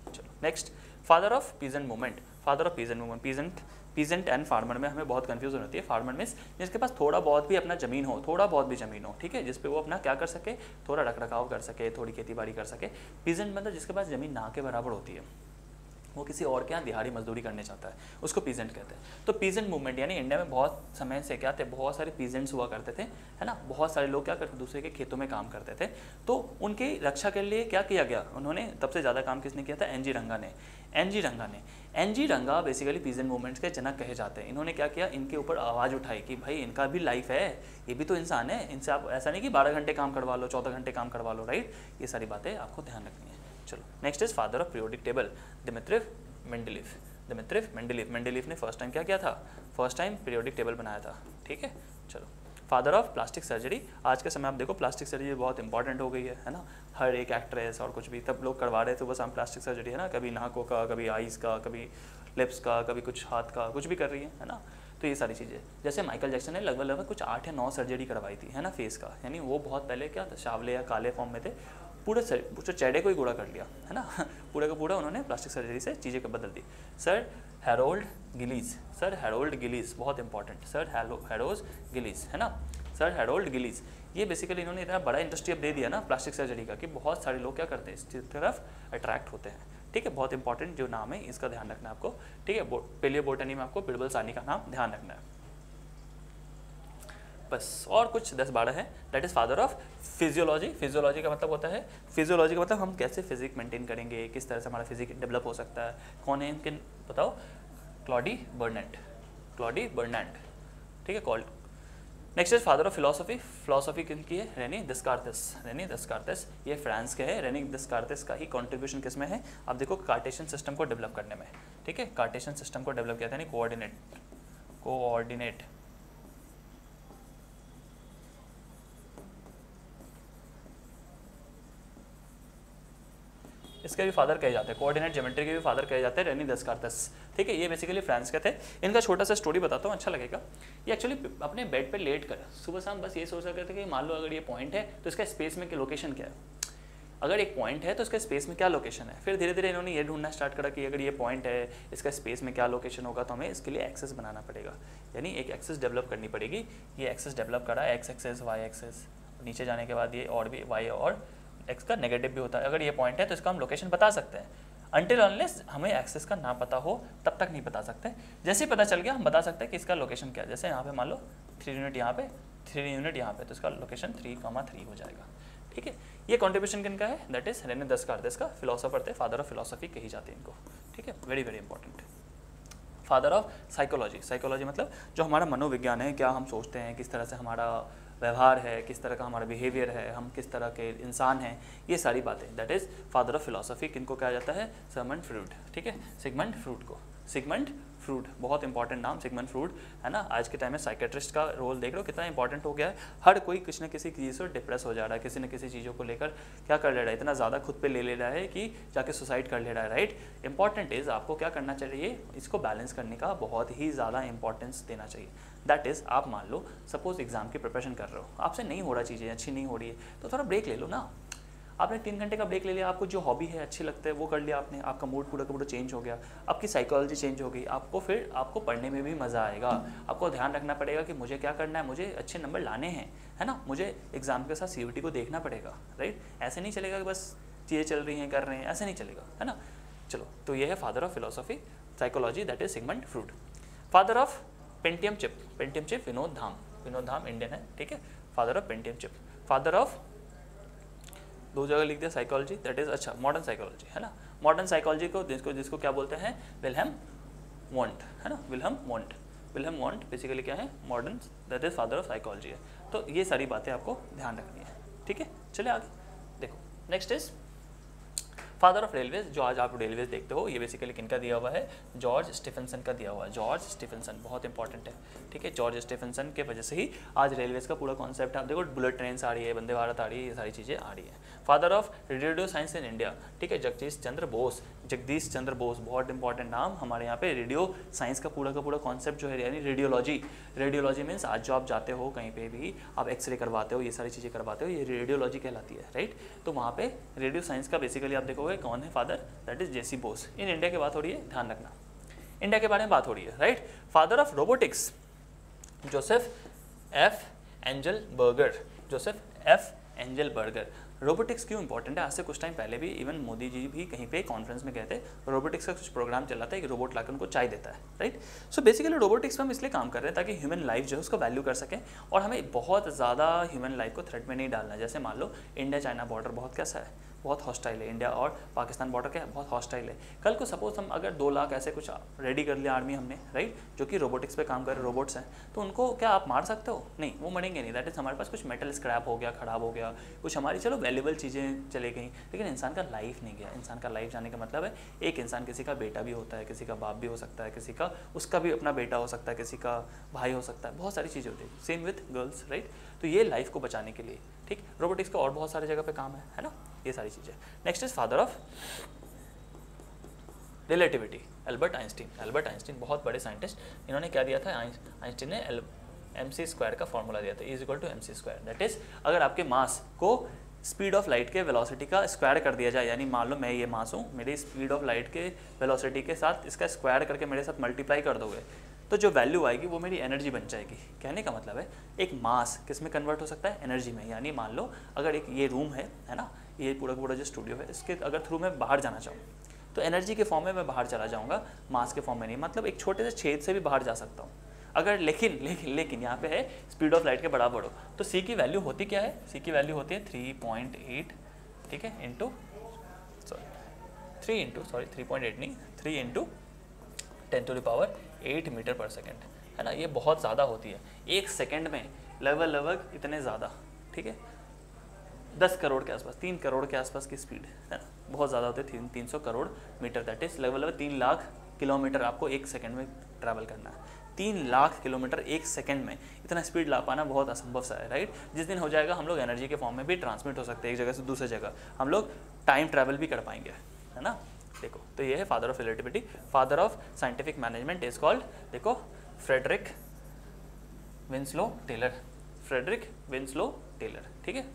चलो next, father of peasant movement. Father of peasant movement, peasant and farmer में हमें बहुत कंफ्यूजन होती है। फार्मर मीन्स जिसके पास थोड़ा बहुत भी अपना जमीन हो, थोड़ा बहुत भी जमीन हो, ठीक है, जिसपे वो अपना क्या कर सके? थोड़ा रखरखाव कर सके, थोड़ी खेती बाड़ी कर सके। पीजेंट मतलब जिसके पास जमीन ना के बराबर होती है, वो किसी और के यहाँ दिहाड़ी मजदूरी करने चाहता है, उसको पीजेंट कहते हैं। तो पीजेंट मूवमेंट यानी इंडिया में बहुत समय से क्या थे? बहुत सारे पीजेंट्स हुआ करते थे, है ना। बहुत सारे लोग क्या करते, दूसरे के खेतों में काम करते थे। तो उनकी रक्षा के लिए क्या किया गया? उन्होंने सबसे ज़्यादा काम किसने किया था? एनजी रंगा बेसिकली पीजेंट मूवमेंट्स के जनक कहे जाते हैं। इन्होंने क्या किया? इनके ऊपर आवाज़ उठाई कि भाई इनका भी लाइफ है, ये भी तो इंसान है, इनसे आप ऐसा नहीं कि 12 घंटे काम करवा लो, 14 घंटे काम करवा लो, राइट। ये सारी बातें आपको ध्यान रखनी है। चलो next is father of periodic table, Dmitri Mendeleev ने फर्स्ट टाइम क्या किया था? फर्स्ट टाइम पीरियोडिक टेबल बनाया था, ठीक है। चलो फादर ऑफ प्लास्टिक सर्जरी। आज के समय आप देखो प्लास्टिक सर्जरी बहुत इंपॉर्टेंट हो गई है ना। हर एक एक्ट्रेस और कुछ भी तब लोग करवा रहे थे, बस हम प्लास्टिक सर्जरी, है ना। कभी नाकों का, कभी आईज का, कभी लिप्स का, कभी कुछ हाथ का, कुछ भी कर रही है ना। तो ये सारी चीज़ें, जैसे माइकल जैक्सन ने लगभग कुछ 8 या 9 सर्जरी करवाई थी, है ना, फेस का। यानी वो बहुत पहले क्या था, सांवले या काले फॉर्म में थे, पूरे चेहरे को ही गोरा कर लिया, है ना। पूरे का पूरा उन्होंने प्लास्टिक सर्जरी से चीज़ें को बदल दी। सर हैरोल्ड गिलीज, बहुत इंपॉर्टेंट, सर हैरोल्ड गिलीज, है ना। सर हैरोल्ड गिलीज, ये बेसिकली इन्होंने इतना बड़ा इंडस्ट्री अब दे दिया ना प्लास्टिक सर्जरी का, कि बहुत सारे लोग क्या करते हैं, इस तरफ अट्रैक्ट होते हैं, ठीक है। बहुत इंपॉर्टेंट जो नाम है, इसका ध्यान रखना है आपको, ठीक है। पेलियो बॉटनी में आपको बिरबल सानी का नाम ध्यान रखना है बस। और कुछ 10-12 है। That is father of physiology. Physiology का मतलब होता है, फिजियोलॉजी का मतलब हम कैसे फिजिक मेंटेन करेंगे, किस तरह से हमारा फिजिक डेवलप हो सकता है। कौन है इनके बताओ? क्लॉडी बर्नैंड, ठीक है। Next is father of philosophy. Philosophy किनकी है? रेनी देस्कार्तेस, ये फ्रांस के है। रेनी देस्कार्तेस का ही कंट्रीब्यूशन किस में है? आप देखो कार्टेशियन सिस्टम को डेवलप करने में, ठीक है। कार्टेशियन सिस्टम को डेवलप किया था, यानी कोऑर्डिनेट इसके भी फादर कहे जाते हैं, कोऑर्डिनेट ज्योमेट्री के भी फादर कहे जाते हैं रेनी देस्कार्तेस, ठीक है। ये बेसिकली फ्रांस के थे। इनका छोटा सा स्टोरी बताता हूँ, अच्छा लगेगा। ये एक्चुअली अपने बेड पे लेट कर सुबह शाम बस ये सोच रहे थे कि मान लो अगर ये पॉइंट है तो इसका स्पेस में लोकेशन क्या है, अगर एक पॉइंट है तो इसका स्पेस में क्या लोकेशन है। फिर धीरे धीरे इन्होंने ये ढूंढना स्टार्ट करा कि अगर ये पॉइंट है, इसका स्पेस में क्या लोकेशन होगा, तो हमें इसके लिए एक्सेस बनाना पड़ेगा, यानी एक एक्सेस डेवलप करनी पड़ेगी। ये एक्सेस डेवलप करा, एक्स एक्सेस, वाई एक्सेस, नीचे जाने के बाद ये और भी वाई और एक्स का नेगेटिव भी होता है। अगर ये पॉइंट है तो इसका हम लोकेशन बता सकते हैं। अनटिल अनलेस हमें एक्सेस का ना पता हो तब तक नहीं बता सकते। जैसे ही पता चल गया हम बता सकते हैं कि इसका लोकेशन क्या है। जैसे यहाँ पे मान लो 3 यूनिट यहाँ पे, 3 यूनिट यहाँ पे, तो इसका लोकेशन 3,3 हो जाएगा, ठीक है। ये कॉन्ट्रीब्यूशन किनका है? दैट इज रेने देस्कार्तेस का। फिलोसोफर थे, फादर ऑफ फिलोसफी कही जाती है इनको, ठीक है। Very very important. Father of psychology मतलब जो हमारा मनोविज्ञान है, क्या हम सोचते हैं, किस तरह से हमारा व्यवहार है, किस तरह का हमारा बिहेवियर है, हम किस तरह के इंसान हैं, ये सारी बातें। That is father of philosophy. किनको कहा जाता है? सिगमंड फ्रूड, ठीक है। सिगमंड फ्रूड बहुत इंपॉर्टेंट नाम, सिगमंड फ्रूड, है ना। आज के टाइम में साइकेट्रिस्ट का रोल देख रहे हो कितना इंपॉर्टेंट हो गया है। हर कोई किसी न किसी चीज़ से डिप्रेस हो जा रहा है, किसी न किसी चीज़ों को लेकर क्या कर ले रहा है, इतना ज़्यादा खुद पे ले रहा है कि जाके सुसाइड कर ले रहा है, राइट। इंपॉर्टेंट इज़ आपको क्या करना चाहिए, इसको बैलेंस करने का बहुत ही ज़्यादा इंपॉर्टेंस देना चाहिए। दैट इज़ आप मान लो सपोज एग्जाम की प्रिपरेशन कर रहे हो, आपसे नहीं हो रहा, चीज़ें अच्छी नहीं हो रही है, तो थोड़ा ब्रेक ले लो ना। आपने 3 घंटे का ब्रेक ले लिया, आपको जो हॉबी है अच्छी लगता है वो कर लिया आपने, आपका मूड पूरा का पूरा चेंज हो गया, आपकी साइकोलॉजी चेंज हो गई, आपको पढ़ने में भी मज़ा आएगा। आपको ध्यान रखना पड़ेगा कि मुझे क्या करना है, मुझे अच्छे नंबर लाने हैं, है ना। मुझे एग्जाम के साथ CUT को देखना पड़ेगा, राइट। ऐसे नहीं चलेगा कि बस चीज़ें चल रही हैं, कर रहे हैं, ऐसे नहीं चलेगा, है ना। चलो, तो ये है father of philosophy psychology, that is Sigmund Freud. Father of Pentium chip Vinod Dham Indian है, ठीक है। Father of Pentium chip. Father of 2 जगह लिख दिया साइकोलॉजी, दैट इज अच्छा मॉडर्न साइकोलॉजी, है ना। मॉडर्न साइकोलॉजी को जिसको क्या बोलते हैं? विल्हेम वॉन्ट, है ना। विल्हेम विलियम वॉन्ट बेसिकली क्या है, modern that is father of psychology है। तो ये सारी बातें आपको ध्यान रखनी है, ठीक है। चलिए आगे देखो, next is father of railways. जो आज आप रेलवेज देखते हो ये बेसिकली किनका दिया हुआ है, जॉर्ज स्टीफनसन का दिया हुआ है। जॉर्ज स्टीफनसन बहुत इंपॉर्टेंट है, ठीक है। जॉर्ज स्टीफनसन के वजह से ही आज रेलवेज का पूरा कॉन्सेप्ट, आप देखो बुलेट ट्रेन आ रही है, वंदे भारत आ रही है, ये सारी चीज़ें आ रही है। Father of radio science in India, ठीक है, जगदीश चंद्र बोस। जगदीश चंद्र बोस बहुत इंपॉर्टेंट नाम। हमारे यहाँ पे रेडियो साइंस का पूरा कॉन्सेप्ट जो है, यानी रेडियोलॉजी। रेडियोलॉजी मीन्स आज जो आप जाते हो कहीं पे भी, आप एक्सरे करवाते हो, ये सारी चीज़ें करवाते हो, ये रेडियोलॉजी कहलाती है, राइट। तो वहाँ पे रेडियो साइंस का बेसिकली आप देखोगे कौन है father, that is JC Bose. In India की बात हो रही है, ध्यान रखना, इंडिया के बारे में बात हो रही है, right. Father of robotics, Joseph F Engelberger. Joseph F Engelberger. Robotics क्यों इंपॉर्टेंट है, आज से कुछ टाइम पहले भी इवन मोदी जी भी कहीं पे कॉन्फ्रेंस में गए थे, रोबोटिक्स का कुछ प्रोग्राम चल रहा था, एक रोबोट लाकर उनको चाय देता है, राइट। सो बेसिकली रोबोटिक्स पर हम इसलिए काम कर रहे हैं ताकि ह्यूमन लाइफ जो है उसको वैल्यू कर सकें, और हमें बहुत ज़्यादा ह्यूमन लाइफ को थ्रेट में नहीं डालना है। जैसे मान लो इंडिया चाइना बॉर्डर बहुत कैसा है, बहुत हॉस्टाइल है। इंडिया और पाकिस्तान बॉर्डर क्या है, बहुत हॉस्टाइल है। कल को सपोज हम अगर 2 लाख ऐसे कुछ रेडी कर लिया आर्मी हमने, राइट, जो कि रोबोटिक्स पे काम कर रहे रोबोट्स हैं, तो उनको क्या आप मार सकते हो? नहीं, वो मरेंगे नहीं। दैट इज हमारे पास कुछ मेटल स्क्रैप हो गया, खराब हो गया, कुछ हमारी चलो वैल्यूएबल चीज़ें चले गई, लेकिन इंसान का लाइफ नहीं गया। इंसान का लाइफ जाने का मतलब है, एक इंसान किसी का बेटा भी होता है, किसी का बाप भी हो सकता है, किसी का उसका भी अपना बेटा हो सकता है, किसी का भाई हो सकता है, बहुत सारी चीज़ें होती है। Same with girls, right. तो ये लाइफ को बचाने के लिए, ठीक, रोबोटिक्स का और बहुत सारी जगह पे काम है ना, ये सारी चीज़ें। Next is father of relativity, Albert Einstein. Albert Einstein बहुत बड़े साइंटिस्ट, इन्होंने क्या दिया था, आइंस्टीन ने mc² का फॉर्मूला दिया था, E=mc²। दैट इज अगर आपके मास को स्पीड ऑफ लाइट के वेलोसिटी का स्क्वायर कर दिया जाए, यानी मान लो मैं ये मास हूँ, मेरी स्पीड ऑफ लाइट के वेलोसिटी के साथ इसका स्क्वायर करके मेरे साथ मल्टीप्लाई कर दोगे, तो जो वैल्यू आएगी वो मेरी एनर्जी बन जाएगी। कहने का मतलब है एक मास किस में कन्वर्ट हो सकता है, एनर्जी में। यानी मान लो अगर एक ये रूम है ना, ये पूरा जो स्टूडियो है, इसके अगर थ्रू मैं बाहर जाना चाहूँ तो एनर्जी के फॉर्म में मैं बाहर चला जाऊँगा, मास के फॉर्म में नहीं। मतलब एक छोटे से छेद से भी बाहर जा सकता हूँ अगर, लेकिन यहाँ पे है स्पीड ऑफ लाइट के बराबर हो, तो सी की वैल्यू होती क्या है, सी की वैल्यू होती है 3.8, ठीक है, इंटू 3.8 नहीं, 3 × 10⁸ मीटर पर सेकेंड, है ना। ये बहुत ज़्यादा होती है, एक सेकेंड में लगभग इतने ज़्यादा, ठीक है, 10 करोड़ के आसपास, 3 करोड़ के आसपास की स्पीड, है ना, बहुत ज़्यादा होती है। 300 करोड़ मीटर, दैट इज लगभग 3 लाख किलोमीटर आपको एक सेकेंड में ट्रैवल करना है। 3 लाख किलोमीटर एक सेकंड में, इतना स्पीड ला पाना बहुत असंभव सा है, राइट। जिस दिन हो जाएगा हम लोग एनर्जी के फॉर्म में भी ट्रांसमिट हो सकते हैं, एक जगह से दूसरी जगह हम लोग टाइम ट्रैवल भी कर पाएंगे, है ना। देखो, तो ये है father of relativity. Father of scientific management is called, देखो, Frederick Winslow Taylor. Frederick Winslow Taylor, ठीक है,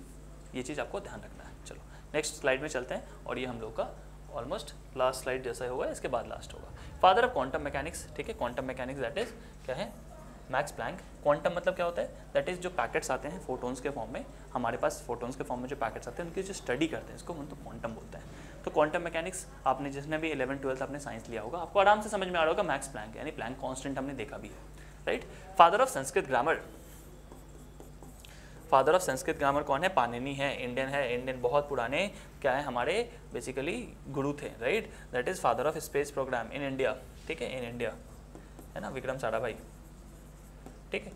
ये चीज़ आपको ध्यान रखना है। चलो नेक्स्ट स्लाइड में चलते हैं, और ये हम लोग का ऑलमोस्ट लास्ट स्लाइड जैसा होगा, इसके बाद लास्ट होगा। फादर ऑफ क्वांटम मैकेनिक्स, ठीक है, क्वांटम मैकेनिक्स दैट इज क्या है, मैक्स प्लैंक। क्वांटम मतलब क्या होता है, दैट इज जो पैकेट्स आते हैं फोटोन्स के फॉर्म में, हमारे पास फोटोन्स के फॉर्म में जो पैकेट्स आते हैं उनकी जो स्टडी करते हैं, इसको हम तो क्वांटम बोलते हैं। तो क्वांटम मैकेनिक्स आपने जिसने भी 11th-12th आपने साइंस लिया होगा, आपको आराम से समझ में आ रहा होगा, मैक्स प्लैंक यानी प्लैंक कॉन्स्टेंट हमने देखा भी है, right. Father of Sanskrit grammar, father of Sanskrit grammar कौन है, पाणिनि है, इंडियन है, इंडियन बहुत पुराने क्या है हमारे बेसिकली गुरु थे, right. That is father of space programme in India, ठीक है, इन इंडिया, है ना, विक्रम साराभाई, ठीक है।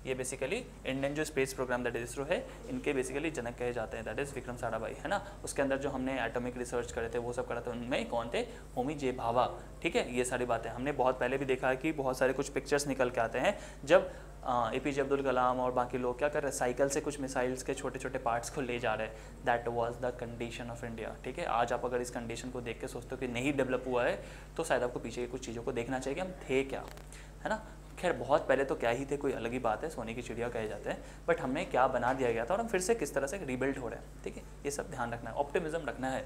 ये बेसिकली इंडियन जो space programme that is ISRO है, इनके बेसिकली जनक कहे जाते हैं, दैट इज विक्रम साराभाई, है ना। उसके अंदर जो हमने एटॉमिक रिसर्च करे थे वो सब करा था, उनमें कौन थे, होमी जे भाभा, ठीक है। ये सारी बातें हमने बहुत पहले भी देखा है कि बहुत सारे कुछ पिक्चर्स निकल के आते हैं, जब APJ अब्दुल कलाम और बाकी लोग क्या कर रहे हैं, साइकिल से कुछ मिसाइल्स के छोटे छोटे पार्ट्स को ले जा रहे हैं। That was the condition of India, ठीक है। आज आप अगर इस कंडीशन को देख के सोचते हो कि नहीं डेवलप हुआ है, तो शायद आपको पीछे की कुछ चीज़ों को देखना चाहिए कि हम थे क्या, है ना। खैर बहुत पहले तो क्या ही थे, कोई अलग ही बात है, सोने की चिड़िया कहे जाते हैं, बट हमने क्या बना दिया गया था और हम फिर से किस तरह से रिबिल्ड हो रहे हैं, ठीक है। ये सब ध्यान रखना है, ऑप्टिमिज्म रखना है,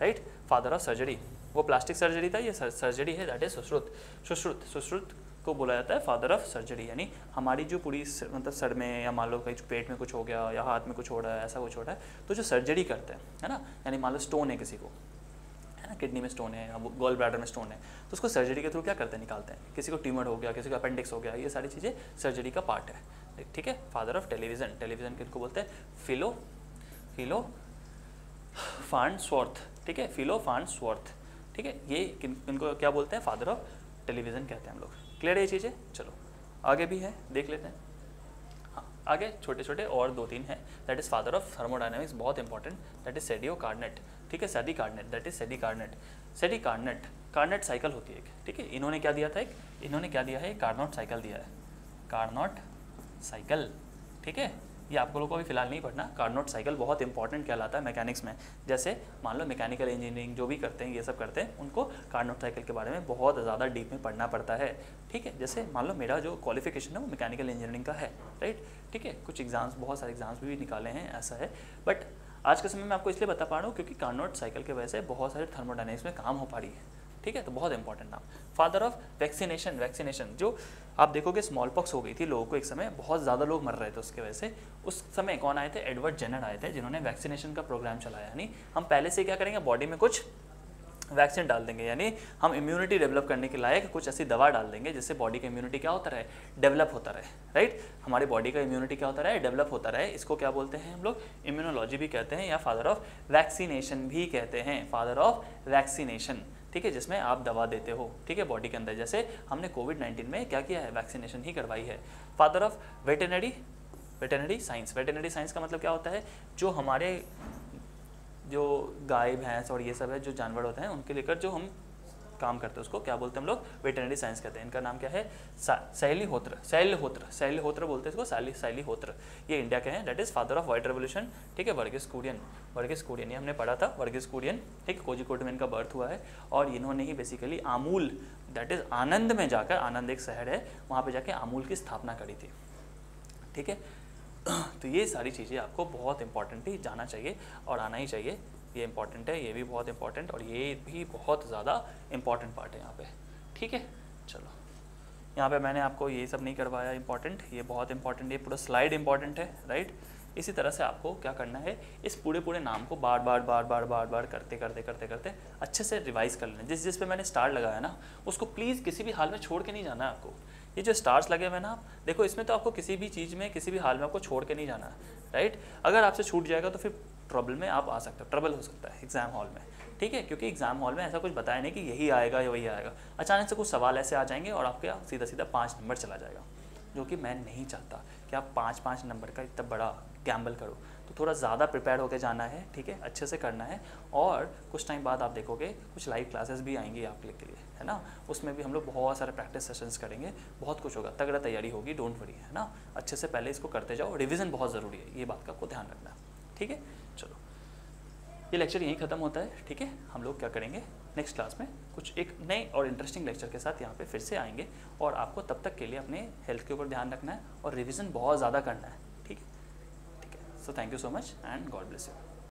राइट। फादर ऑफ सर्जरी, वो प्लास्टिक सर्जरी था, ये सर्जरी है, दैट इज सुश्रुत को बोला जाता है फादर ऑफ सर्जरी। यानी हमारी जो पूरी मतलब सर में या मान लो कहीं पेट में कुछ हो गया या हाथ में कुछ हो रहा है, ऐसा कुछ हो रहा है, तो जो सर्जरी करते हैं, है ना, यानी मान लो स्टोन है किसी को, है ना, किडनी में स्टोन है या गॉल ब्लैडर में स्टोन है, तो उसको सर्जरी के थ्रू क्या करते हैं, निकालते हैं। किसी को ट्यूमर हो गया, किसी को अपेंडिक्स हो गया, ये सारी चीज़ें सर्जरी का पार्ट है, ठीक है। फादर ऑफ टेलीविज़न, टेलीविज़न किसको बोलते हैं, फिलो फार्न्सवर्थ, ठीक है, फिलो फार्न्सवर्थ, ठीक है। ये इनको क्या बोलते हैं, फादर ऑफ टेलीविज़न कहते हैं हम लोग। क्लियर है ये चीज़ें। चलो आगे भी है, देख लेते हैं। हाँ, आगे छोटे छोटे और 2-3 हैं। That is father of thermodynamics, बहुत इंपॉर्टेंट, दैट इज सेडियो कार्नेट, ठीक है, सेडी कार्नेट, दैट इज सेडी कार्नेट। सेडी कार्नेट, कार्नेट साइकिल होती है एक, ठीक है। इन्होंने क्या दिया था, एक इन्होंने क्या दिया है, कार्नोट साइकिल दिया है, कार्नोट साइकिल, ठीक है। ये आप लोगों को अभी फिलहाल नहीं पढ़ना। कार्नोट साइकिल बहुत इंपॉर्टेंट कहलाता है मैकेनिक्स में। जैसे मान लो मैकेनिकल इंजीनियरिंग जो भी करते हैं, ये सब करते हैं, उनको कार्नोट साइकिल के बारे में बहुत ज़्यादा डीप में पढ़ना पड़ता है, ठीक है। जैसे मान लो मेरा जो क्वालिफिकेशन है वो मैकेनिकल इंजीनियरिंग का है, राइट, ठीक है। कुछ एग्जाम्स, बहुत सारे एग्जाम्स भी निकाले हैं, ऐसा है। बट आज के समय में आपको इसलिए बता पा रहा हूँ क्योंकि कार्नोट साइकिल की वजह से बहुत सारे थर्मोडायनेमिक्स में काम हो पा रही है, ठीक है। तो बहुत इंपॉर्टेंट नाम। फादर ऑफ वैक्सीनेशन, वैक्सीनेशन जो आप देखोगे स्मॉल पॉक्स हो गई थी लोगों को एक समय, बहुत ज़्यादा लोग मर रहे थे उसके वजह से। उस समय कौन आए थे, एडवर्ड जेनर आए थे, जिन्होंने वैक्सीनेशन का प्रोग्राम चलाया। यानी हम पहले से क्या करेंगे, बॉडी में कुछ वैक्सीन डाल देंगे, यानी हम इम्यूनिटी डेवलप करने के लायक कुछ ऐसी दवा डाल देंगे जिससे बॉडी का इम्यूनिटी क्या होता रहे, डेवलप होता रहे, राइट। हमारी बॉडी का इम्यूनिटी क्या होता रहे, डेवलप होता रहे। इसको क्या बोलते हैं हम लोग, इम्यूनोलॉजी भी कहते हैं या फादर ऑफ वैक्सीनेशन भी कहते हैं, फादर ऑफ वैक्सीनेशन, ठीक है, जिसमें आप दवा देते हो, ठीक है, बॉडी के अंदर। जैसे हमने कोविड-19 में क्या किया है, वैक्सीनेशन ही करवाई है। Father of veterinary science, veterinary science का मतलब क्या होता है, जो हमारे जो गाय भैंस और ये सब है जो जानवर होते हैं उनके लेकर जो हम काम करते हैं उसको क्या बोलते हैं हम लोग, वेटेनरी साइंस कहते हैं। इनका नाम क्या है, शैल्यहोत्र बोलते हैं इसको, शैल्यहोत्र। ये इंडिया के हैं, that is father of white revolution, ठीक है। वर्गीस कुरियन ये हमने पढ़ा था, वर्गीस कुरियन, ठीक है। कोझिकोड में इनका बर्थ हुआ है और इन्होंने ही बेसिकली आमूल, दैट इज आनंद में जाकर, आनंद एक शहर है, वहाँ पे जाके आमूल की स्थापना करी थी, ठीक है। तो ये सारी चीज़ें आपको बहुत इंपॉर्टेंट ही जाना चाहिए और आना ही चाहिए। ये इंपॉर्टेंट है, ये भी बहुत इंपॉर्टेंट और ये भी बहुत ज़्यादा इंपॉर्टेंट पार्ट है यहाँ पे, ठीक है। चलो, यहाँ पे मैंने आपको ये सब नहीं करवाया इंपॉर्टेंट, ये बहुत इंपॉर्टेंट, ये पूरा स्लाइड इंपॉर्टेंट है, राइट। इसी तरह से आपको क्या करना है, इस पूरे नाम को बार बार करते अच्छे से रिवाइज कर लेना। जिस पे मैंने स्टार लगाया ना उसको प्लीज़ किसी भी हाल में छोड़ के नहीं जाना है आपको। ये जो स्टार्स लगे हुए ना, आप देखो इसमें तो आपको किसी भी चीज़ में किसी भी हाल में आपको छोड़ के नहीं जाना है, राइट। अगर आपसे छूट जाएगा तो फिर ट्रबल में आप आ सकते हो, ट्रबल हो सकता है एग्जाम हॉल में, ठीक है। क्योंकि एग्जाम हॉल में ऐसा कुछ बताया नहीं कि यही आएगा या वही आएगा, अचानक से कुछ सवाल ऐसे आ जाएंगे और आपके सीधा 5 नंबर चला जाएगा, जो कि मैं नहीं चाहता कि आप 5 नंबर का इतना बड़ा गैम्बल करो। तो थोड़ा ज़्यादा प्रिपेयर होकर जाना है, ठीक है, अच्छे से करना है। और कुछ टाइम बाद आप देखोगे कुछ लाइव क्लासेस भी आएंगी आपके लिए, है ना। उसमें भी हम लोग बहुत सारे प्रैक्टिस सेशंस करेंगे, बहुत कुछ होगा, तगड़ा तैयारी होगी, डोंट वरी, है ना। अच्छे से पहले इसको करते जाओ, रिविज़न बहुत ज़रूरी है, ये बात का आपको ध्यान रखना है, ठीक है। चलो, ये लेक्चर यहीं ख़त्म होता है, ठीक है। हम लोग क्या करेंगे नेक्स्ट क्लास में कुछ एक नए और इंटरेस्टिंग लेक्चर के साथ यहाँ पे फिर से आएंगे और आपको तब तक के लिए अपने हेल्थ के ऊपर ध्यान रखना है और रिवीजन बहुत ज़्यादा करना है, ठीक है। So thank you so much and God bless you.